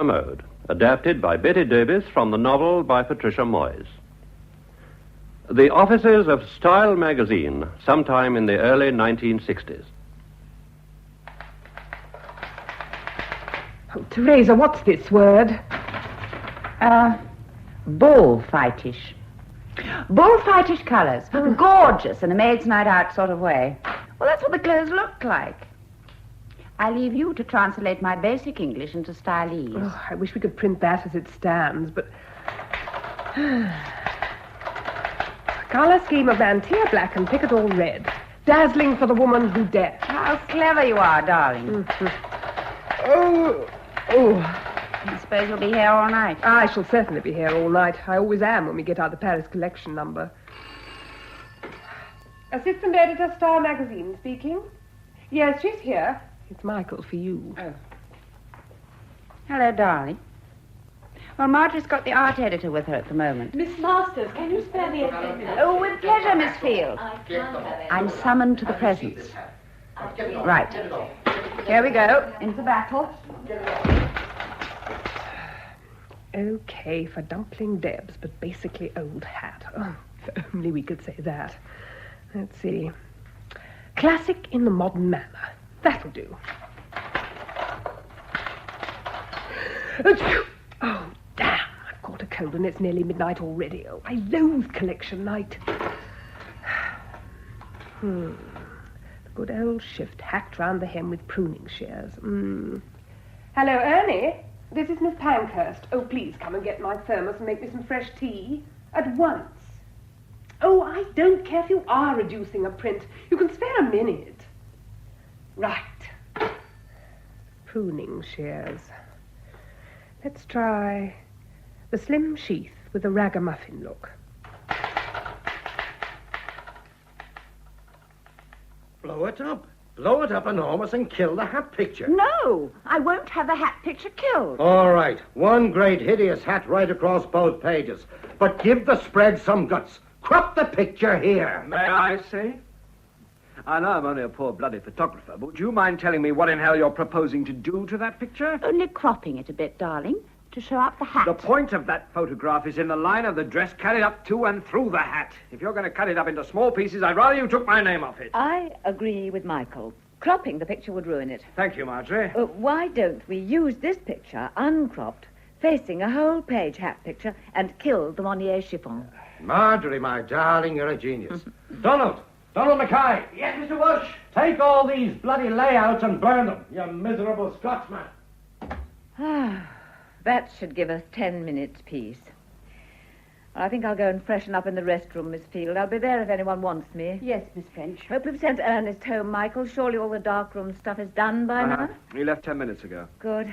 Mode, adapted by Betty Davis from the novel by Patricia Moyes. The offices of Style magazine, sometime in the early 1960s. Oh, Teresa, what's this word? Bullfightish. Bullfightish colours. Gorgeous in a maid's night out sort of way. Well, that's what the clothes look like. I leave you to translate my basic English into stylese. Oh, I wish we could print that as it stands, but... Colour scheme of Mantia black and picket all red. Dazzling for the woman who dares. How clever you are, darling. Oh. I suppose you'll be here all night. I shall certainly be here all night. I always am when we get out the Paris collection number. Assistant Editor, Star Magazine, speaking. Yes, she's here. It's Michael for you. Oh. Hello, darling. Well, Marjorie's got the art editor with her at the moment. Miss Masters, can you spare me a few minutes? Oh, with pleasure, Miss Field. I'm summoned to the presence. Right. Here we go. Into battle. Okay, for dumpling Debs, but basically old hat. Oh, if only we could say that. Let's see. Classic in the modern manner. That'll do. Oh, damn. I've caught a cold and it's nearly midnight already. Oh, I loathe collection night. The good old shift hacked round the hem with pruning shears. Hello, Ernie. This is Miss Pankhurst. Oh, please come and get my thermos and make me some fresh tea. At once. Oh, I don't care if you are reducing a print. You can spare a minute. Right. Pruning shears. Let's try the slim sheath with the ragamuffin look. Blow it up. Blow it up enormous and kill the hat picture. No, I won't have the hat picture killed. All right. One great hideous hat right across both pages. But give the spread some guts. Crop the picture here. May I say? I know I'm only a poor bloody photographer, but would you mind telling me what in hell you're proposing to do to that picture? Only cropping it a bit, darling, to show up the hat. The point of that photograph is in the line of the dress carried up to and through the hat. If you're going to cut it up into small pieces, I'd rather you took my name off it. I agree with Michael. Cropping the picture would ruin it. Thank you, Marjorie. Why don't we use this picture, uncropped, facing a whole-page hat picture, and kill the Monnier chiffon? Marjorie, my darling, you're a genius. Donald Mackay. Yes, Mr. Walsh. Take all these bloody layouts and burn them, you miserable Scotsman. That should give us 10 minutes peace. I think I'll go and freshen up in the restroom, Miss Field. I'll be there if anyone wants me. Yes, Miss French. Hope you've sent Ernest home, Michael. Surely all the darkroom stuff is done by now? He left 10 minutes ago. Good.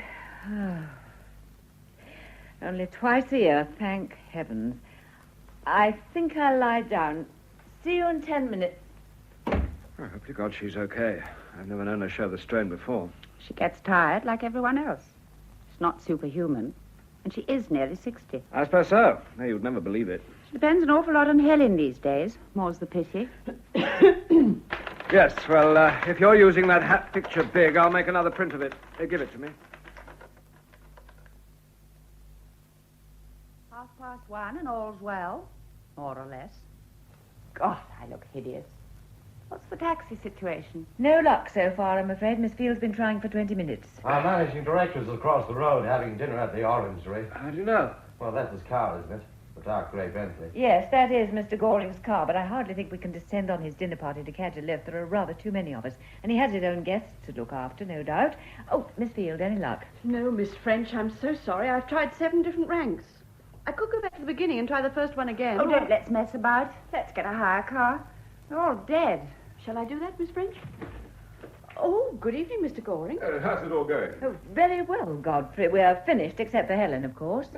Only twice a year, thank heavens. I think I'll lie down. See you in 10 minutes. I hope to God she's okay. I've never known her show the strain before. She gets tired like everyone else. She's not superhuman. And she is nearly 60. I suppose so. No, you'd never believe it. She depends an awful lot on Helen these days. More's the pity. Yes, well, if you're using that hat picture big, I'll make another print of it. Give it to me. 1:30 and all's well. More or less. God, I look hideous. What's the taxi situation? No luck so far, I'm afraid. Miss Field's been trying for 20 minutes. Our managing director's across the road having dinner at the Orangery. How do you know? Well, that's his car, isn't it? The dark grey Bentley. Yes, that is Mr. Goring's car, but I hardly think we can descend on his dinner party to catch a lift. There are rather too many of us. And he has his own guests to look after, no doubt. Oh, Miss Field, any luck? No, Miss French, I'm so sorry. I've tried 7 different ranks. I could go back to the beginning and try the first one again. Oh, don't let's mess about. Let's get a hire car. They're all dead. Shall I do that, Miss French? Oh, good evening, Mr. Goring. How's it all going? Oh, very well, Godfrey. We're finished, except for Helen, of course.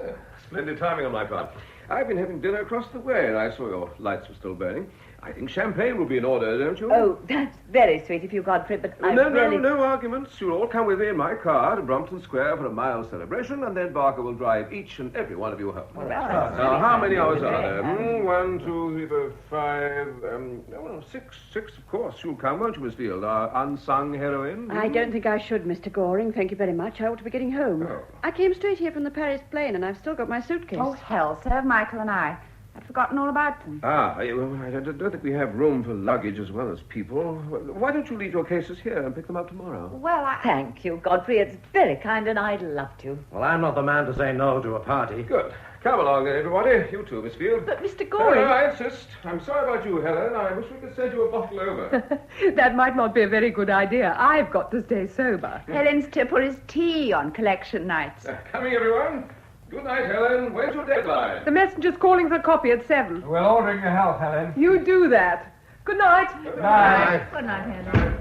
Splendid timing on my part. I've been having dinner across the way, and I saw your lights were still burning. I think champagne will be in order, don't you? Oh, that's very sweet of you, Godfrey, but I really... No arguments. You'll all come with me in my car to Brompton Square for a mild celebration, and then Barker will drive each and every one of you home. Now, how many hours are there? 1, 2, 3, 4, 5... six, of course. You'll come, won't you, Miss Field? Our unsung heroine? I don't think I should, Mr. Goring. Thank you very much. I ought to be getting home. Oh. I came straight here from the Paris plane, and I've still got my suitcase. Oh, hell, serve Michael and I. I'd forgotten all about them. I don't think we have room for luggage as well as people. Why don't you leave your cases here and pick them up tomorrow? Well, Thank you, Godfrey. It's very kind, and I'd love to. Well, I'm not the man to say no to a party. Good. Come along, everybody. You too, Miss Field. But, Mr. No, Goring... I insist. I'm sorry about you, Helen. I wish we could send you a bottle over. That might not be a very good idea. I've got to stay sober. Helen's tipple is tea on collection nights. Coming, everyone. Good night, Helen. Where's your deadline? The messenger's calling for coffee at 7. We're ordering your health, Helen. You do that. Good night. Good night. Good night, Helen.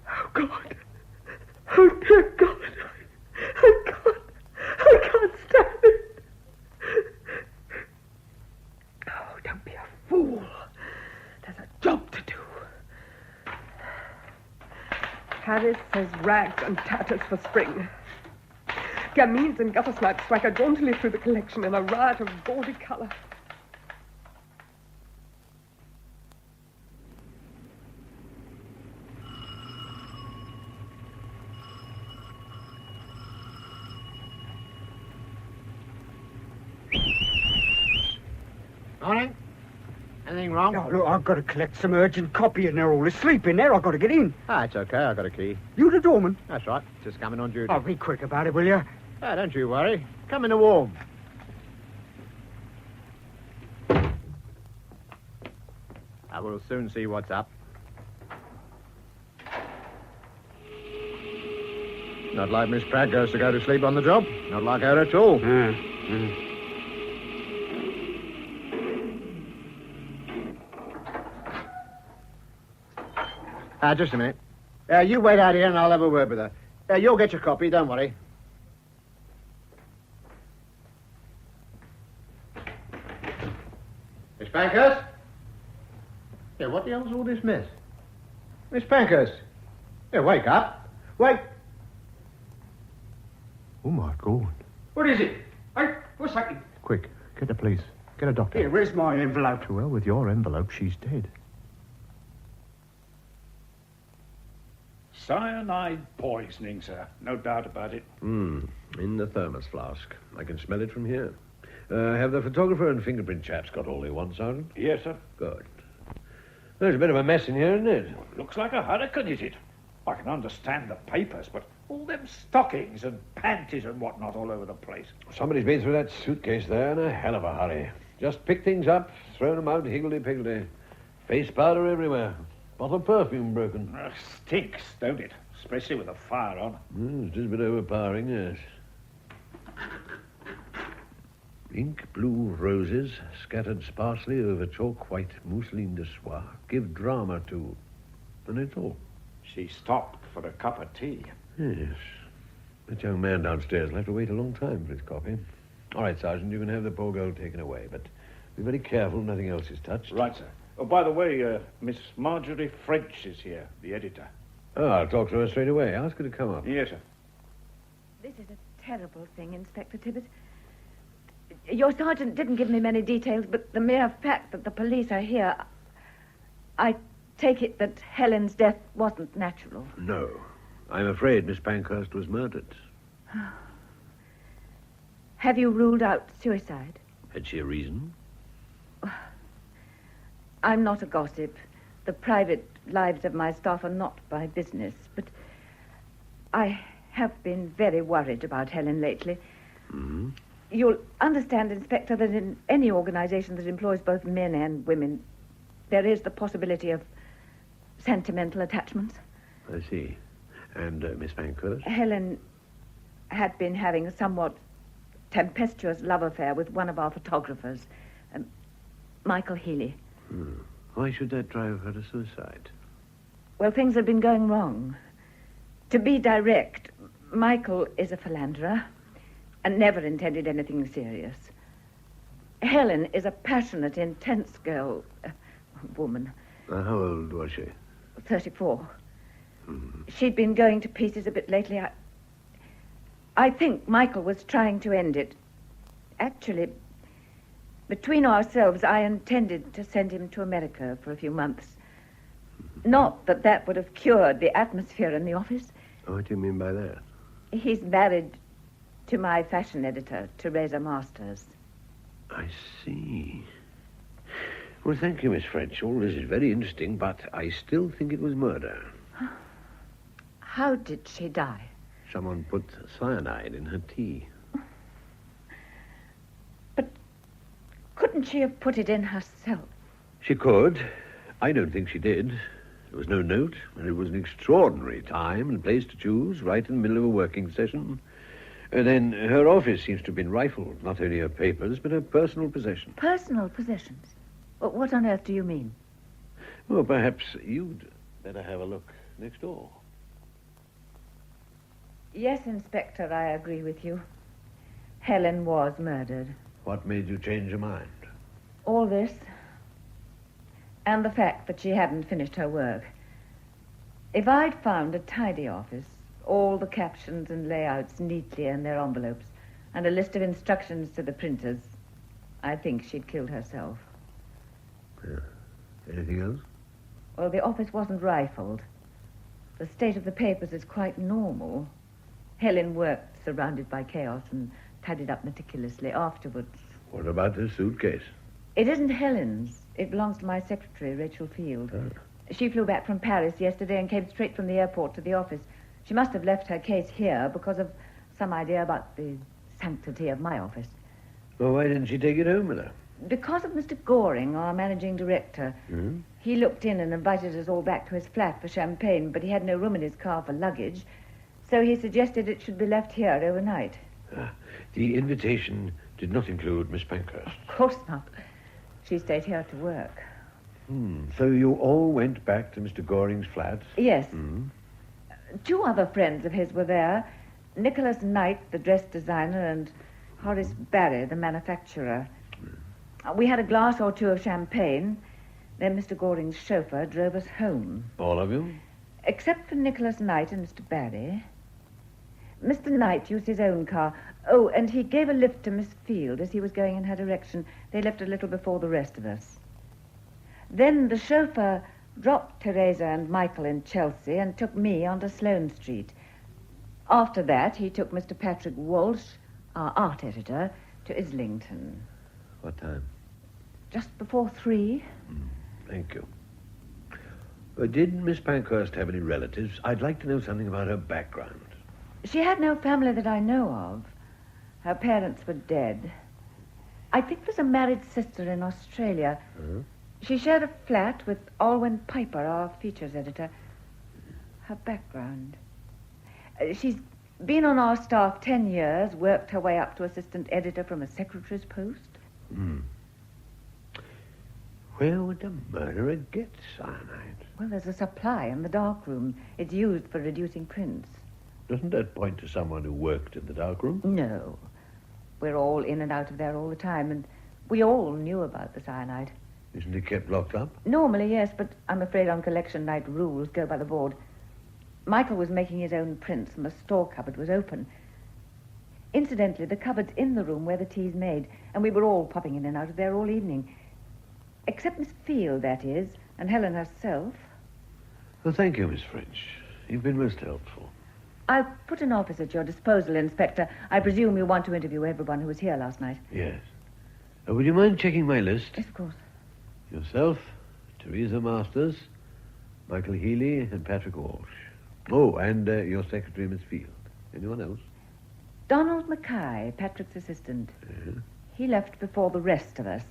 Oh, God. Oh, dear God. I can't stand it. Oh, don't be a fool. There's a job to do. Paris says rags and tatters for spring. Gamines and guttersnipes swagger jauntily through the collection in a riot of gaudy colour. Morning. Anything wrong? Oh, look, I've got to collect some urgent copy and they're all asleep in there. I've got to get in. Ah, it's okay. I've got a key. You the doorman? That's right. Just coming on duty. Oh, be quick about it, will you? Ah, don't you worry. Come in the warm. I will soon see what's up. Not like Miss Craggoes to go to sleep on the job. Not like her at all. Just a minute. You wait out here and I'll have a word with her. You'll get your copy, don't worry. Miss Pankhurst? Yeah, what the hell's all this mess? Miss Pankhurst? Yeah, wake up. Wake. Oh, my God. What is it? Hey, what's happening? Quick, get the police. Get a doctor. Here, where's my envelope? Well, with your envelope, she's dead. Cyanide poisoning, sir. No doubt about it. In the thermos flask. I can smell it from here. Have the photographer and fingerprint chaps got all they want, Sergeant? Yes, sir. Good. There's a bit of a mess in here, isn't it? Looks like a hurricane, is it? I can understand the papers, but all them stockings and panties and whatnot all over the place. Somebody's been through that suitcase there in a hell of a hurry. Just picked things up, thrown them out higgledy-piggledy. Face powder everywhere. Bottle of perfume broken. Stinks, don't it? Especially with the fire on. It's just a bit overpowering, yes. Ink blue roses scattered sparsely over chalk white mousseline de soie give drama to... And it's all. She stopped for a cup of tea. Yes. That young man downstairs will have to wait a long time for his coffee. All right, Sergeant, you can have the poor girl taken away, but be very careful nothing else is touched. Right, sir. Oh, by the way, Miss Marjorie French is here, the editor. Oh, I'll talk to her straight away. Ask her to come up. Yes, sir. This is a terrible thing, Inspector Tibbet. Your sergeant didn't give me many details, but the mere fact that the police are here, I take it that Helen's death wasn't natural. No. I'm afraid Miss Pankhurst was murdered. Have you ruled out suicide? Had she a reason? I'm not a gossip. The private lives of my staff are not my business, but I have been very worried about Helen lately. Mm-hmm. You'll understand, Inspector, that in any organization that employs both men and women, there is the possibility of sentimental attachments. I see. And Miss Pankhurst? Helen had been having a somewhat tempestuous love affair with one of our photographers, Michael Healy. Why should that drive her to suicide? Well, things had been going wrong. To be direct, Michael is a philanderer and never intended anything serious. Helen is a passionate, intense girl, woman. How old was she? 34. She'd been going to pieces a bit lately. I think Michael was trying to end it. Actually, between ourselves, I intended to send him to America for a few months. Not that that would have cured the atmosphere in the office. What do you mean by that? He's married to my fashion editor, Teresa Masters. I see. Well, thank you, Miss French. All this is very interesting, but I still think it was murder. How did she die? Someone put cyanide in her tea. But couldn't she have put it in herself? She could. I don't think she did. There was no note, and it was an extraordinary time and place to choose, right in the middle of a working session. And then her office seems to have been rifled, not only her papers, but her personal possessions. Personal possessions? What on earth do you mean? Well, perhaps you'd better have a look next door. Yes, Inspector, I agree with you. Helen was murdered. What made you change your mind? All this, and the fact that she hadn't finished her work. If I'd found a tidy office, all the captions and layouts neatly in their envelopes, and a list of instructions to the printers, I think she'd killed herself. Yeah. Anything else? Well, the office wasn't rifled. The state of the papers is quite normal. Helen worked surrounded by chaos and tidied up meticulously afterwards. What about this suitcase? It isn't Helen's. It belongs to my secretary, Rachel Field. She flew back from Paris yesterday and came straight from the airport to the office. She must have left her case here because of some idea about the sanctity of my office. Well, why didn't she take it home with her? Because of Mr. Goring, our managing director. Hmm? He looked in and invited us all back to his flat for champagne, but he had no room in his car for luggage, so he suggested it should be left here overnight. The invitation did not include Miss Pankhurst. Of course not. She stayed here to work. So you all went back to Mr. Goring's flat? Yes. Two other friends of his were there. Nicholas Knight, the dress designer, and Horace Barry, the manufacturer. We had a glass or two of champagne. Then Mr. Goring's chauffeur drove us home. All of you? Except for Nicholas Knight and Mr. Barry. Mr. Knight used his own car. Oh, and he gave a lift to Miss Field as he was going in her direction. They left a little before the rest of us. Then the chauffeur dropped Teresa and Michael in Chelsea and took me onto Sloane Street. After that, he took Mr. Patrick Walsh, our art editor, to Islington. What time? Just before 3. Thank you. Did Miss Pankhurst have any relatives? I'd like to know something about her background. She had no family that I know of. Her parents were dead. I think there's a married sister in Australia. She shared a flat with Alwyn Piper, our features editor. Her background. She's been on our staff 10 years, worked her way up to assistant editor from a secretary's post. Where would the murderer get cyanide? Well, there's a supply in the darkroom. It's used for reducing prints. Doesn't that point to someone who worked in the darkroom? No. We're all in and out of there all the time, and we all knew about the cyanide. Isn't it kept locked up? Normally, yes, but I'm afraid on collection night rules go by the board. Michael was making his own prints, and the store cupboard was open. Incidentally, the cupboard's in the room where the tea's made, and we were all popping in and out of there all evening. Except Miss Field, that is, and Helen herself. Well, thank you, Miss French. You've been most helpful. I'll put an office at your disposal, Inspector. I presume you want to interview everyone who was here last night. Yes. Would you mind checking my list? Yes, of course. Yourself, Teresa Masters, Michael Healy, and Patrick Walsh. Oh, and your secretary, Miss Field. Anyone else? Donald Mackay, Patrick's assistant. He left before the rest of us.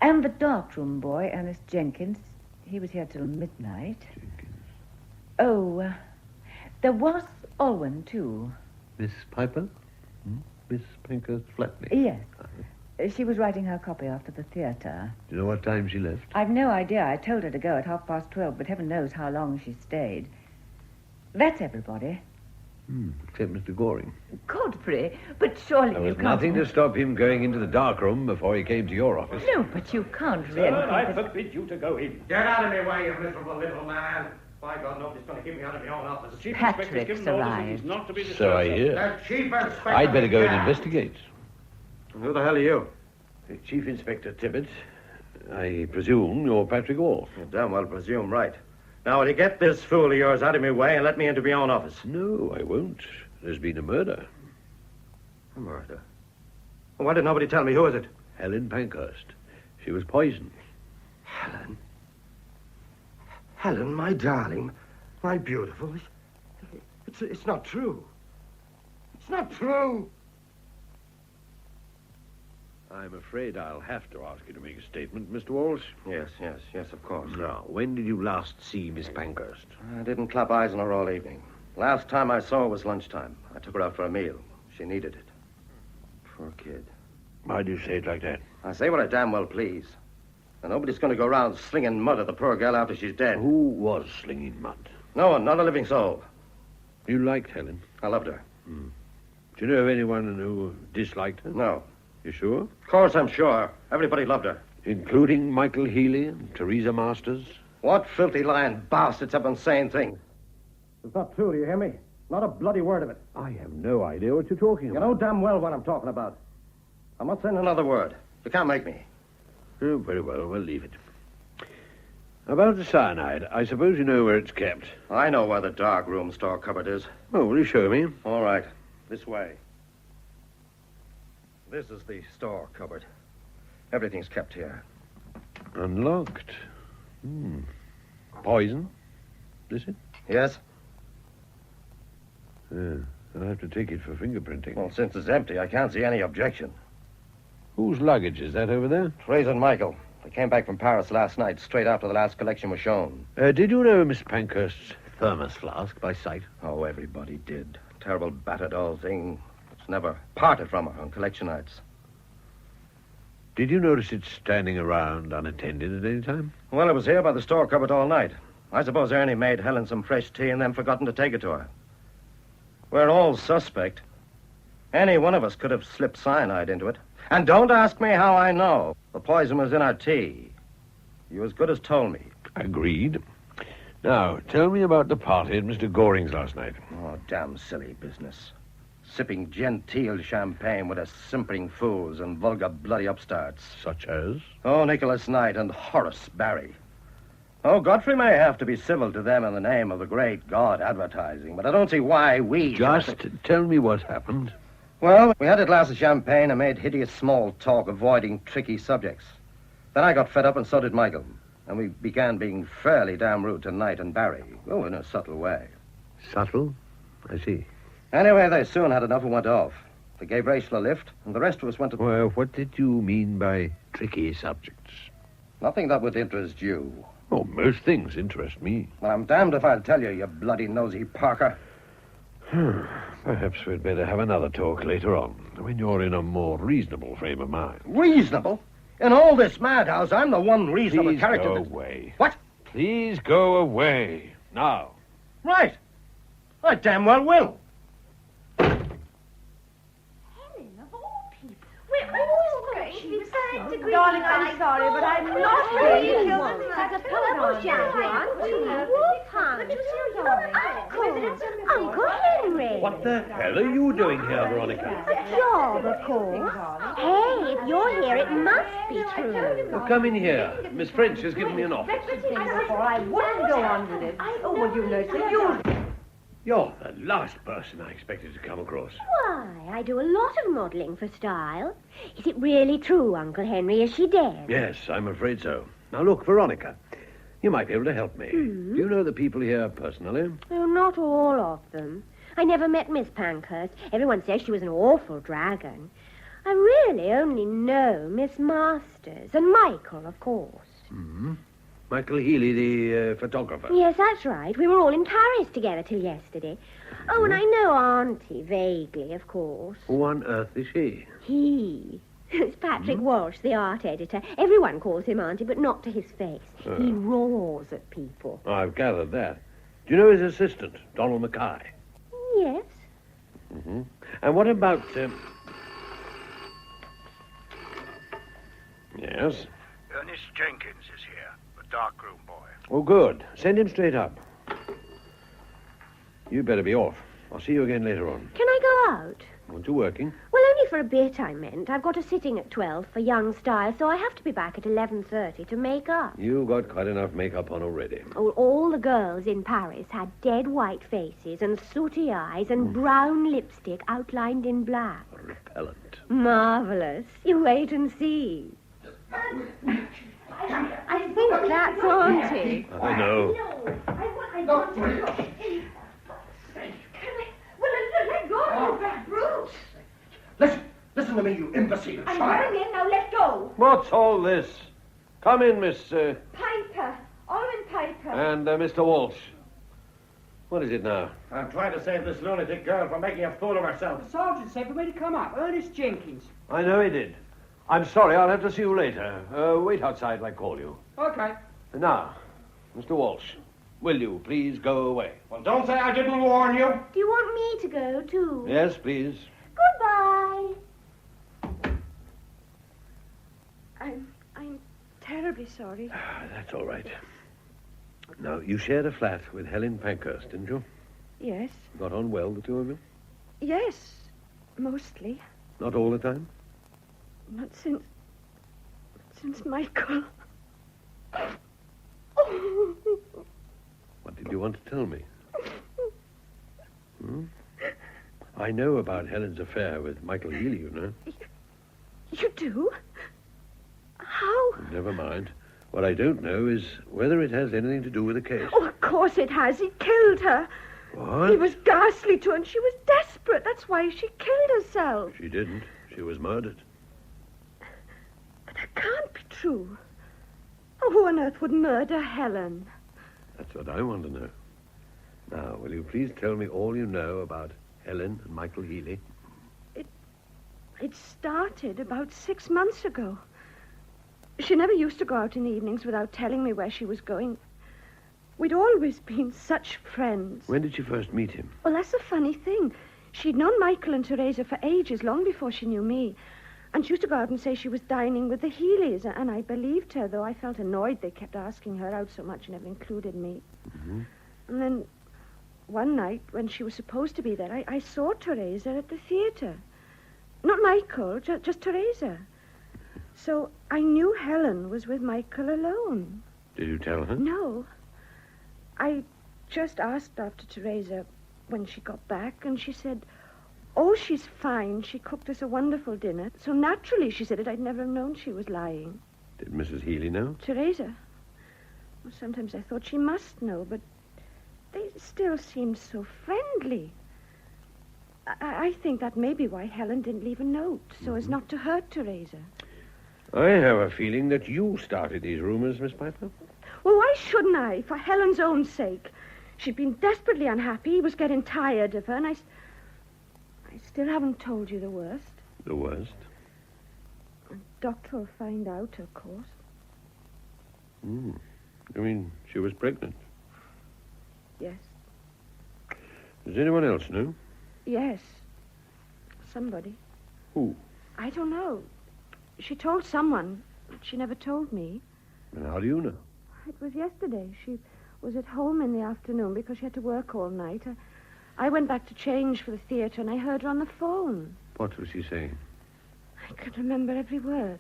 And the darkroom boy, Ernest Jenkins. He was here till midnight. Oh, there was Alwyn, too. Miss Piper? Miss Pankhurst's flatmate? Yes. She was writing her copy after the theatre. Do you know what time she left? I've no idea. I told her to go at 12:30, but heaven knows how long she stayed. That's everybody. Except Mr. Goring. Godfrey, but surely There you was can't... nothing to stop him going into the dark room before he came to your office. No, but you can't Sir, really... I forbid you to go in. Get out of my way, you miserable little man. By God, nobody's going to keep me out of my own office. Chief Patrick's Inspector's given orders that arrived. he's not to be disturbed. So I sir. hear. The chief inspector... I'd better go and investigate. Who the hell are you? Chief Inspector Tibbet. I presume you're Patrick Wolf. You damn well presume right. Now, will you get this fool of yours out of my way and let me into my own office? No, I won't. There's been a murder. A murder? Well, why did nobody tell me? Who is it? Helen Pankhurst. She was poisoned. Helen? Helen, my darling, my beautiful. It's not true. It's not true. I'm afraid I'll have to ask you to make a statement, Mr. Walsh. Yes, of course. Now, when did you last see Miss Pankhurst? I didn't clap eyes on her all evening. Last time I saw her was lunchtime. I took her out for a meal. She needed it. Poor kid. Why do you say it like that? I say what I damn well please. And nobody's going to go around slinging mud at the poor girl after she's dead. Who was slinging mud? No one, not a living soul. You liked Helen? I loved her. Do you know of anyone who disliked her? No. You sure? Of course I'm sure. Everybody loved her. Including Michael Healy and Teresa Masters? What filthy lying bastards have been saying things? It's not true, do you hear me? Not a bloody word of it. I have no idea what you're talking You about. know damn well what I'm talking about. I'm not saying another word. You can't make me. Oh, very well, we'll leave it. About the cyanide, I suppose you know where it's kept. I know where the dark room store cupboard is. Oh, will you show me? All right. This way. This is the store cupboard. Everything's kept here. Unlocked. Poison, is it? Yes? I'll have to take it for fingerprinting. Well, since it's empty, I can't see any objection. Whose luggage is that over there? Teresa and Michael. They came back from Paris last night, straight after the last collection was shown. Did you know Miss Pankhurst's thermos flask by sight? Oh, everybody did. Terrible battered old thing. It's never parted from her on collection nights. Did you notice it standing around unattended at any time? Well, it was here by the store cupboard all night. I suppose Ernie made Helen some fresh tea and then forgotten to take it to her. We're all suspect. Any one of us could have slipped cyanide into it. And don't ask me how I know. The poison was in our tea. You as good as told me. Agreed. Now, tell me about the party at Mr. Goring's last night. Oh, damn silly business. Sipping genteel champagne with us simpering fools and vulgar bloody upstarts. Such as? Oh, Nicholas Knight and Horace Barry. Oh, Godfrey may have to be civil to them in the name of the great God advertising, but I don't see why we... Just tell me what happened. Well, we had a glass of champagne and made hideous small talk, avoiding tricky subjects. Then I got fed up and so did Michael. And we began being fairly damn rude to Knight and Barry. Oh, in a subtle way. Subtle? I see. Anyway, they soon had enough and went off. They gave Rachel a lift, and the rest of us went to... Well, what did you mean by tricky subjects? Nothing that would interest you. Oh, most things interest me. Well, I'm damned if I'll tell you, you bloody nosy Parker. Perhaps we'd better have another talk later on, when you're in a more reasonable frame of mind. Reasonable? In all this madhouse, I'm the one reasonable Please character go that... away. What? Please go away. Now. Right. I damn well will. Darling, I'm sorry, but I'm not going to kill them. Uncle Henry. What the hell are you doing here, Veronica? A job, of course. Hey, if you're here, it must be true. Well, come in here. Miss French has given me an office. I wouldn't go on with it. Oh, well, you know, so you... You're the last person I expected to come across. Why, I do a lot of modelling for style. Is it really true, Uncle Henry? Is she dead? Yes, I'm afraid so. Now, look, Veronica, you might be able to help me. Do you know the people here personally? Oh, not all of them. I never met Miss Pankhurst. Everyone says she was an awful dragon. I really only know Miss Masters and Michael, of course. Michael Healy, the photographer. Yes, that's right. We were all in Paris together till yesterday. Oh, and I know Auntie, vaguely, of course. Who on earth is he? He. It's Patrick Walsh, the art editor. Everyone calls him Auntie, but not to his face. He roars at people. I've gathered that. Do you know his assistant, Donald Mackay? Yes. Mm-hmm. And what about... Yes? Ernest Jenkins is here, the darkroom boy. Oh, good. Send him straight up. You better be off. I'll see you again later on. Can I go out? Aren't you working? Well, only for a bit, I meant. I've got a sitting at 12 for young style, so I have to be back at 11:30 to make up. You got quite enough makeup on already. Oh, all the girls in Paris had dead white faces and sooty eyes and brown lipstick outlined in black. Repellent. Marvelous. You wait and see. I think that's Auntie. I know. Let go of that brute. Listen to me, you imbecile I'm child. going in, now let go. What's all this? Come in, Miss... Piper. Almond Piper. and Mr. Walsh. What is it now? I'm trying to save this lunatic girl from making a fool of herself. The sergeant said for me to come up. Ernest Jenkins. I know he did. I'm sorry, I'll have to see you later. Wait outside, I call you. Okay. Now, Mr. Walsh, will you please go away? Well, don't say I didn't warn you. Do you want me to go, too? Yes, please. Goodbye. I'm terribly sorry. That's all right. Now, you shared a flat with Helen Pankhurst, didn't you? Yes. Got on well, the two of you? Yes. Mostly. Not all the time? Not since Michael. What did you want to tell me? I know about Helen's affair with Michael Healy, you know. You do? How? Never mind. What I don't know is whether it has anything to do with the case. Oh, of course it has. He killed her. What? He was ghastly to her, and she was desperate. That's why she killed herself. She didn't. She was murdered. But that can't be true. Oh, who on earth would murder Helen? That's what I want to know. Now, will you please tell me all you know about Helen and Michael Healy? It started about 6 months ago. She never used to go out in the evenings without telling me where she was going. We'd always been such friends. When did you first meet him? Well, that's a funny thing. She'd known Michael and Teresa for ages, long before she knew me. And she used to go out and say she was dining with the Healys, and I believed her, though I felt annoyed they kept asking her out so much and never included me. Mm-hmm. And then one night, when she was supposed to be there, I saw Teresa at the theater. Not Michael, just Teresa. So I knew Helen was with Michael alone. Did you tell her? No. I just asked after Teresa when she got back, and she said, oh, she's fine. She cooked us a wonderful dinner. So naturally, she said it. I'd never known she was lying. Did Mrs. Healy know? Teresa? Well, sometimes I thought she must know, but they still seemed so friendly. I think that may be why Helen didn't leave a note, so as not to hurt Teresa. I have a feeling that you started these rumors, Miss Piper. Well, why shouldn't I? For Helen's own sake. She'd been desperately unhappy. He was getting tired of her, and I still haven't told you the worst. The worst? The doctor will find out, of course. You mean she was pregnant? Yes. Does anyone else know? Yes. Somebody. Who? I don't know. She told someone, but she never told me. And how do you know? It was yesterday. She was at home in the afternoon because she had to work all night. I went back to change for the theater, and I heard her on the phone. What was she saying? I can remember every word.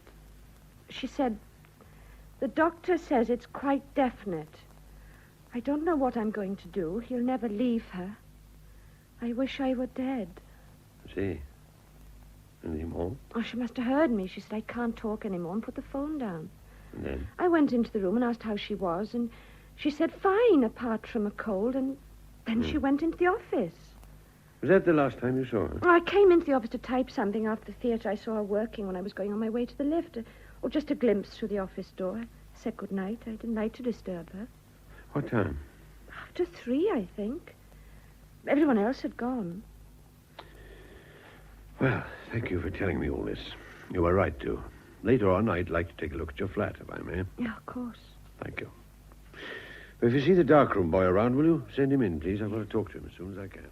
She said, the doctor says it's quite definite. I don't know what I'm going to do. He'll never leave her. I wish I were dead. See. Anything more? Oh, she must have heard me. She said, I can't talk anymore, and put the phone down. And then? I went into the room and asked how she was, and she said fine, apart from a cold, and then she went into the office. Was that the last time you saw her? Oh, I came into the office to type something after the theater. I saw her working when I was going on my way to the lift. Or just a glimpse through the office door. I said good night. I didn't like to disturb her. What time? After 3, I think. Everyone else had gone. Well, thank you for telling me all this. You were right, too. Later on, I'd like to take a look at your flat, if I may. Yeah, of course. Thank you. But if you see the darkroom boy around, will you send him in, please? I've got to talk to him as soon as I can.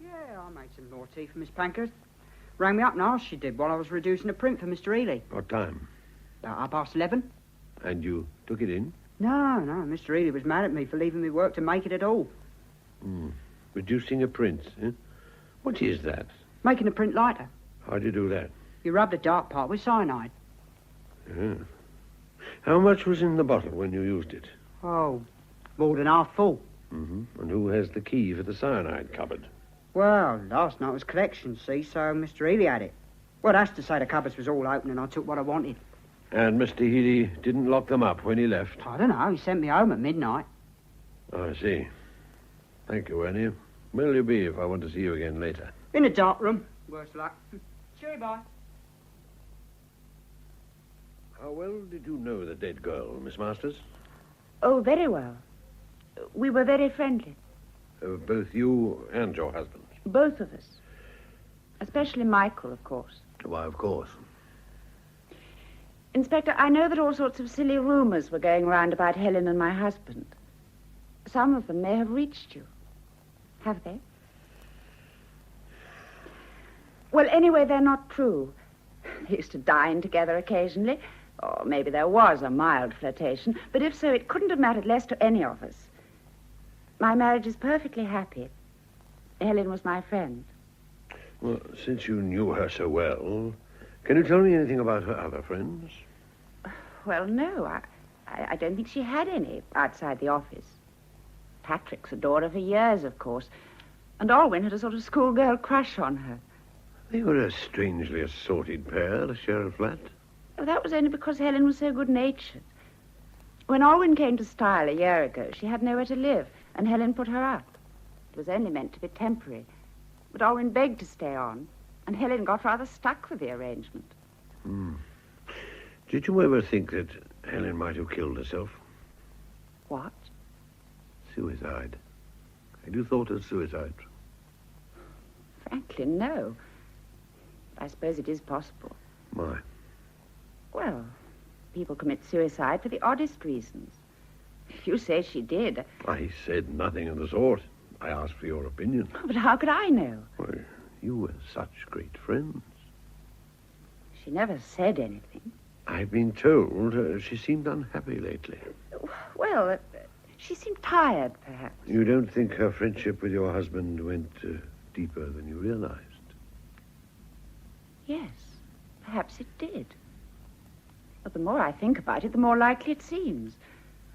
Yeah, I'm made some more tea for Miss Pankhurst. Rang me up and asked she did while I was reducing a print for Mr. Ely. What time? About 11:30. And you took it in? No, Mr. Ely was mad at me for leaving me work to make it at all. Reducing a print, eh? What is that? Making a print lighter. How do you do that? You rub the dark part with cyanide. Yeah. How much was in the bottle when you used it? Oh, more than half full. And who has the key for the cyanide cupboard? Well, last night was collection, see, so Mr. Ely had it. Well, that's to say the cupboards was all open and I took what I wanted. And Mr. Healy didn't lock them up when he left? I don't know, he sent me home at midnight. I see. Thank you, Ernie. Where'll you be if I want to see you again later? In the dark room. Worse luck. Cheery, bye. How well did you know the dead girl, Miss Masters? Oh, very well. We were very friendly. Both you and your husband? Both of us. Especially Michael, of course. Why, of course. Inspector, I know that all sorts of silly rumours were going round about Helen and my husband. Some of them may have reached you. Have they? Well, anyway, they're not true. They used to dine together occasionally. Or maybe there was a mild flirtation. But if so, it couldn't have mattered less to any of us. My marriage is perfectly happy. Helen was my friend. Well, since you knew her so well, can you tell me anything about her other friends? Well, no. I don't think she had any outside the office. Patrick's adored her for years, of course. And Alwyn had a sort of schoolgirl crush on her. They were a strangely assorted pair to share a flat. Oh, that was only because Helen was so good-natured. When Alwyn came to Style a year ago, she had nowhere to live, and Helen put her up. It was only meant to be temporary. But Alwyn begged to stay on, and Helen got rather stuck with the arrangement. Did you ever think that Helen might have killed herself? What? Suicide. Had you thought of suicide? Frankly, no. I suppose it is possible. Why? Well, people commit suicide for the oddest reasons. If you say she did... I said nothing of the sort. I asked for your opinion. But how could I know? Well, you were such great friends. She never said anything. I've been told she seemed unhappy lately. Well, she seemed tired, perhaps. You don't think her friendship with your husband went deeper than you realized? Yes, perhaps it did. But the more I think about it, the more likely it seems.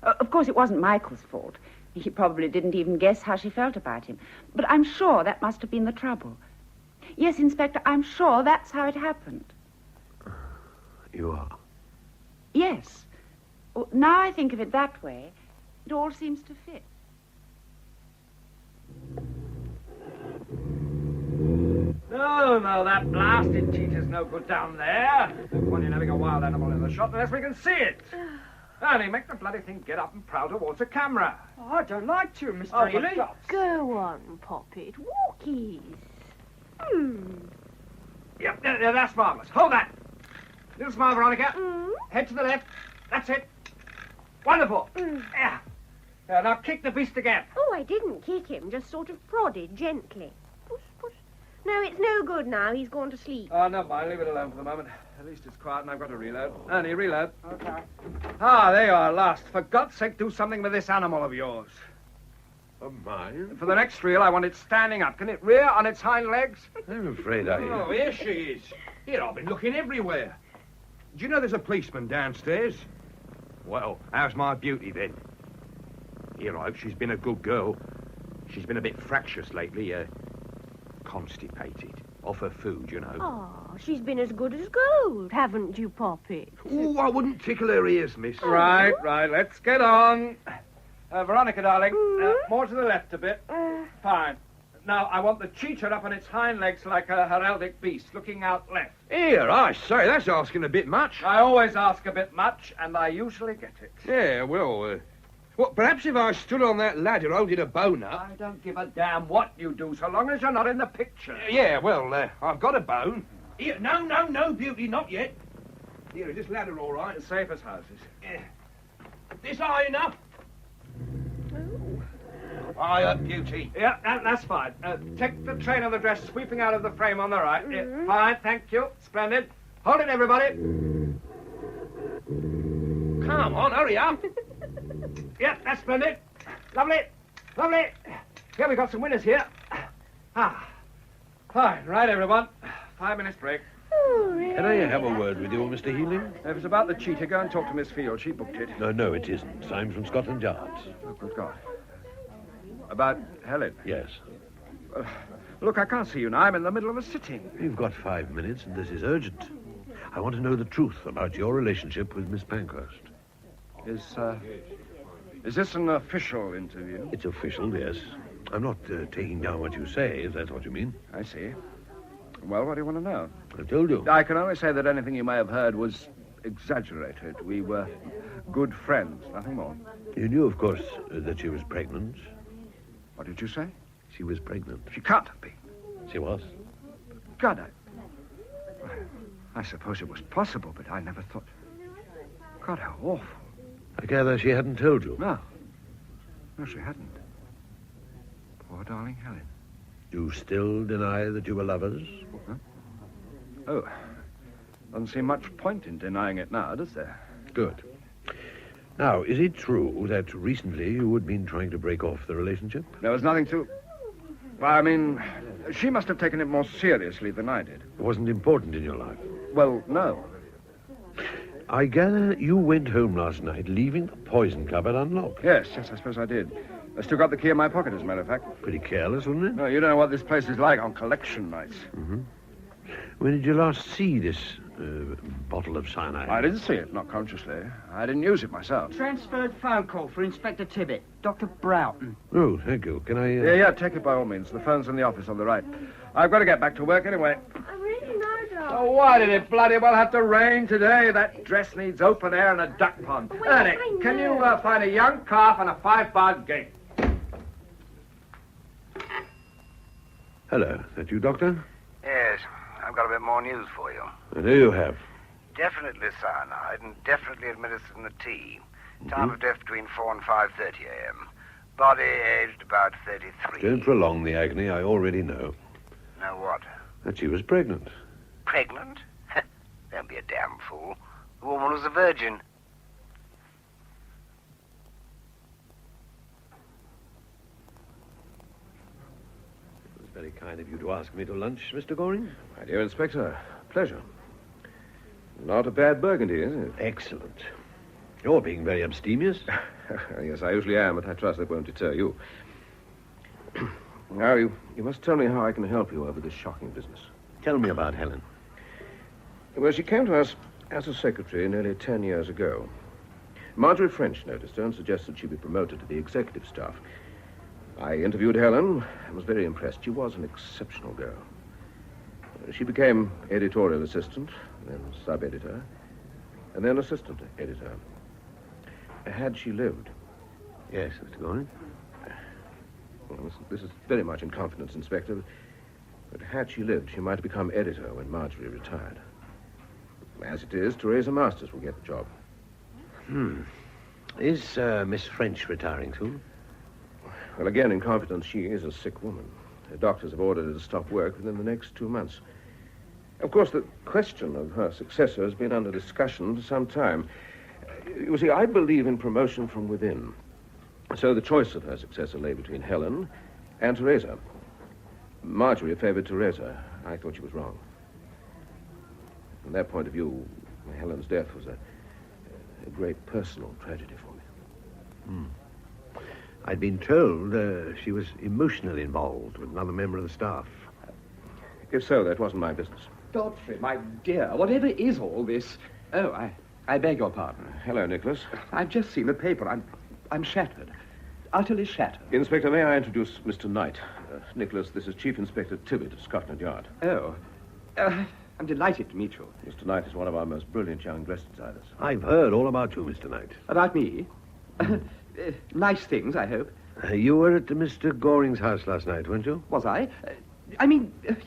Of course, it wasn't Michael's fault. He probably didn't even guess how she felt about him. But I'm sure that must have been the trouble. Yes, Inspector, I'm sure that's how it happened. You are? Yes. Well, now I think of it that way, it all seems to fit. No, that blasted cheater's no good down there. No point in having a wild animal in the shot unless we can see it. Ernie, make the bloody thing get up and prowl towards the camera. Oh, I don't like to, Mr. Oh, Ely. Go on, Poppet. Walk easy. Yep, that's marvellous. Hold that. Little smile, Veronica. Head to the left. That's it. Wonderful. Yeah. Now kick the beast again. Oh, I didn't kick him, just sort of prodded gently. Push, push. No, it's no good now. He's gone to sleep. Oh, never mind. Leave it alone for the moment. At least it's quiet and I've got to reload. Ernie, reload. Okay. Ah, there you are, last. For God's sake, do something with this animal of yours. Of mine? For the next reel, I want it standing up. Can it rear on its hind legs? I'm afraid I... Oh, here she is. Here, I've been looking everywhere. Do you know there's a policeman downstairs? Well, how's my beauty, then? Here, I hope she's been a good girl. She's been a bit fractious lately, constipated. Off her food, you know. Oh, she's been as good as gold, haven't you, Poppet? Oh, I wouldn't tickle her ears, miss. Right, let's get on. Veronica, darling, more to the left a bit. Fine. Now, I want the cheetah up on its hind legs like a heraldic beast, looking out left. Here, I say, that's asking a bit much. I always ask a bit much, and I usually get it. Yeah, well, perhaps if I stood on that ladder holding a bone up... I don't give a damn what you do, so long as you're not in the picture. Yeah, well, I've got a bone. Here, no, Beauty, not yet. Here, is this ladder all right? As safe as houses. Yeah. This high enough? Quiet, Beauty. Yeah, that's fine. Take the train of the dress sweeping out of the frame on the right. Yeah, fine, thank you. Splendid. Hold it, everybody. Come on, hurry up. Yeah, that's splendid. Lovely. Lovely. Yeah, we've got some winners here. Fine. Right, everyone. 5 minutes break. Can I have a word with you, Mr. Healing? If it's about the cheater, go and talk to Miss Field. She booked it. No, it isn't. I'm from Scotland Yard. Oh, good God. About Helen? Yes. Look, I can't see you now. I'm in the middle of a sitting. You've got 5 minutes, and this is urgent. I want to know the truth about your relationship with Miss Pankhurst. Is this an official interview? It's official, yes. I'm not taking down what you say, if that's what you mean. I see. Well, what do you want to know? I told you. I can only say that anything you may have heard was exaggerated. We were good friends, nothing more. You knew, of course, that she was pregnant. What did you say? She was pregnant. She can't have been. She was. God, I suppose it was possible, but I never thought... God, how awful. I gather she hadn't told you. No, she hadn't. Poor darling Helen. You still deny that you were lovers? Huh? Oh, doesn't seem much point in denying it now, does there? Good. Now, is it true that recently you had been trying to break off the relationship? There was nothing to... Well, I mean, she must have taken it more seriously than I did. It wasn't important in your life? Well, no. I gather you went home last night, leaving the poison cupboard unlocked. Yes, I suppose I did. I still got the key in my pocket, as a matter of fact. Pretty careless, wasn't it? No, you don't know what this place is like on collection nights. Mm-hmm. When did you last see this bottle of cyanide? I didn't see it, not consciously. I didn't use it myself. Transferred phone call for Inspector Tibbet. Dr. Broughton. Oh, thank you. Can I... Yeah, take it by all means. The phone's in the office on the right. I've got to get back to work anyway. I really know, Doc. Oh, why did it bloody well have to rain today? That dress needs open air and a duck pond. Well, Ernie, can you find a young calf and a 5-bar gate? Hello. That you, Doctor? Yes, I've got a bit more news for you. I know you have. Definitely cyanide and definitely administered in the tea. Time of death between 4 and 5:30 a.m. Body aged about 33. Don't prolong the agony. I already know. Know what? That she was pregnant. Pregnant? Don't be a damn fool. The woman was a virgin. It was very kind of you to ask me to lunch, Mr. Goring. My dear Inspector, pleasure. Not a bad burgundy, is it? Excellent. You're being very abstemious. Yes, I usually am, but I trust that won't deter you. Now, you must tell me how I can help you over this shocking business. Tell me about Helen. Well, she came to us as a secretary nearly 10 years ago. Marjorie French noticed her and suggested she be promoted to the executive staff. I interviewed Helen and was very impressed. She was an exceptional girl. She became editorial assistant, then sub-editor, and then assistant editor. Had she lived... Yes, Mr. Goring. Well, this is very much in confidence, Inspector, but had she lived, she might have become editor when Marjorie retired. As it is, Teresa Masters will get the job. Is Miss French retiring soon? Well, again, in confidence, she is a sick woman. Her doctors have ordered her to stop work within the next 2 months. Of course, the question of her successor has been under discussion for some time. You see, I believe in promotion from within. So the choice of her successor lay between Helen and Teresa. Marjorie favored Teresa. I thought she was wrong. From that point of view, Helen's death was a great personal tragedy for me. I'd been told she was emotionally involved with another member of the staff. If so, that wasn't my business. Godfrey, my dear, whatever is all this? Oh, I beg your pardon. Hello, Nicholas. I've just seen the paper. I'm shattered. Utterly shattered. Inspector, may I introduce Mr. Knight? Nicholas, this is Chief Inspector Tibbet of Scotland Yard. Oh. I'm delighted to meet you. Mr. Knight is one of our most brilliant young dress-designers. I've heard all about you, Mr. Knight. About me? Nice things, I hope. You were at Mr. Goring's house last night, weren't you? Was I?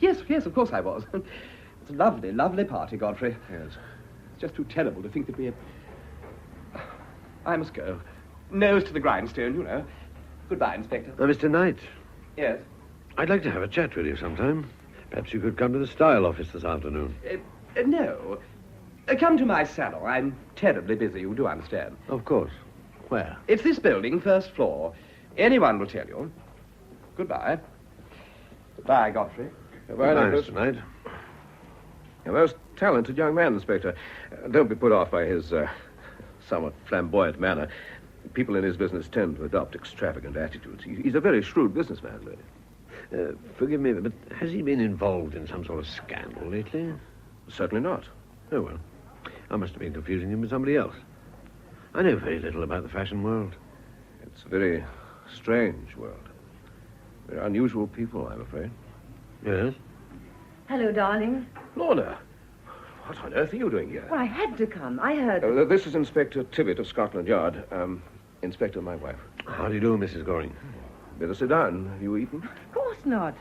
Yes, of course I was. It's a lovely, lovely party, Godfrey. Yes. It's just too terrible to think that I must go. Nose to the grindstone, you know. Goodbye, Inspector. Mr. Knight, Yes? I'd like to have a chat with you sometime. Perhaps you could come to the style office this afternoon. No. Come to my salon. I'm terribly busy, you do understand. Of course. Where? It's this building, first floor. Anyone will tell you. Goodbye. Goodbye, Godfrey. Goodbye, Nicholas. Mr. Knight. A most talented young man, Inspector. Don't be put off by his somewhat flamboyant manner. People in his business tend to adopt extravagant attitudes. He's a very shrewd businessman, really. Forgive me, but has he been involved in some sort of scandal lately? Certainly not. Oh, well. I must have been confusing him with somebody else. I know very little about the fashion world. It's a very strange world. Very unusual people, I'm afraid. Yes? Hello, darling. Lorna, what on earth are you doing here? Well, I had to come. I heard... This is Inspector Tibbett of Scotland Yard. Inspector, my wife. How do you do, Mrs. Goring? Better sit down. Have you eaten? Of course not.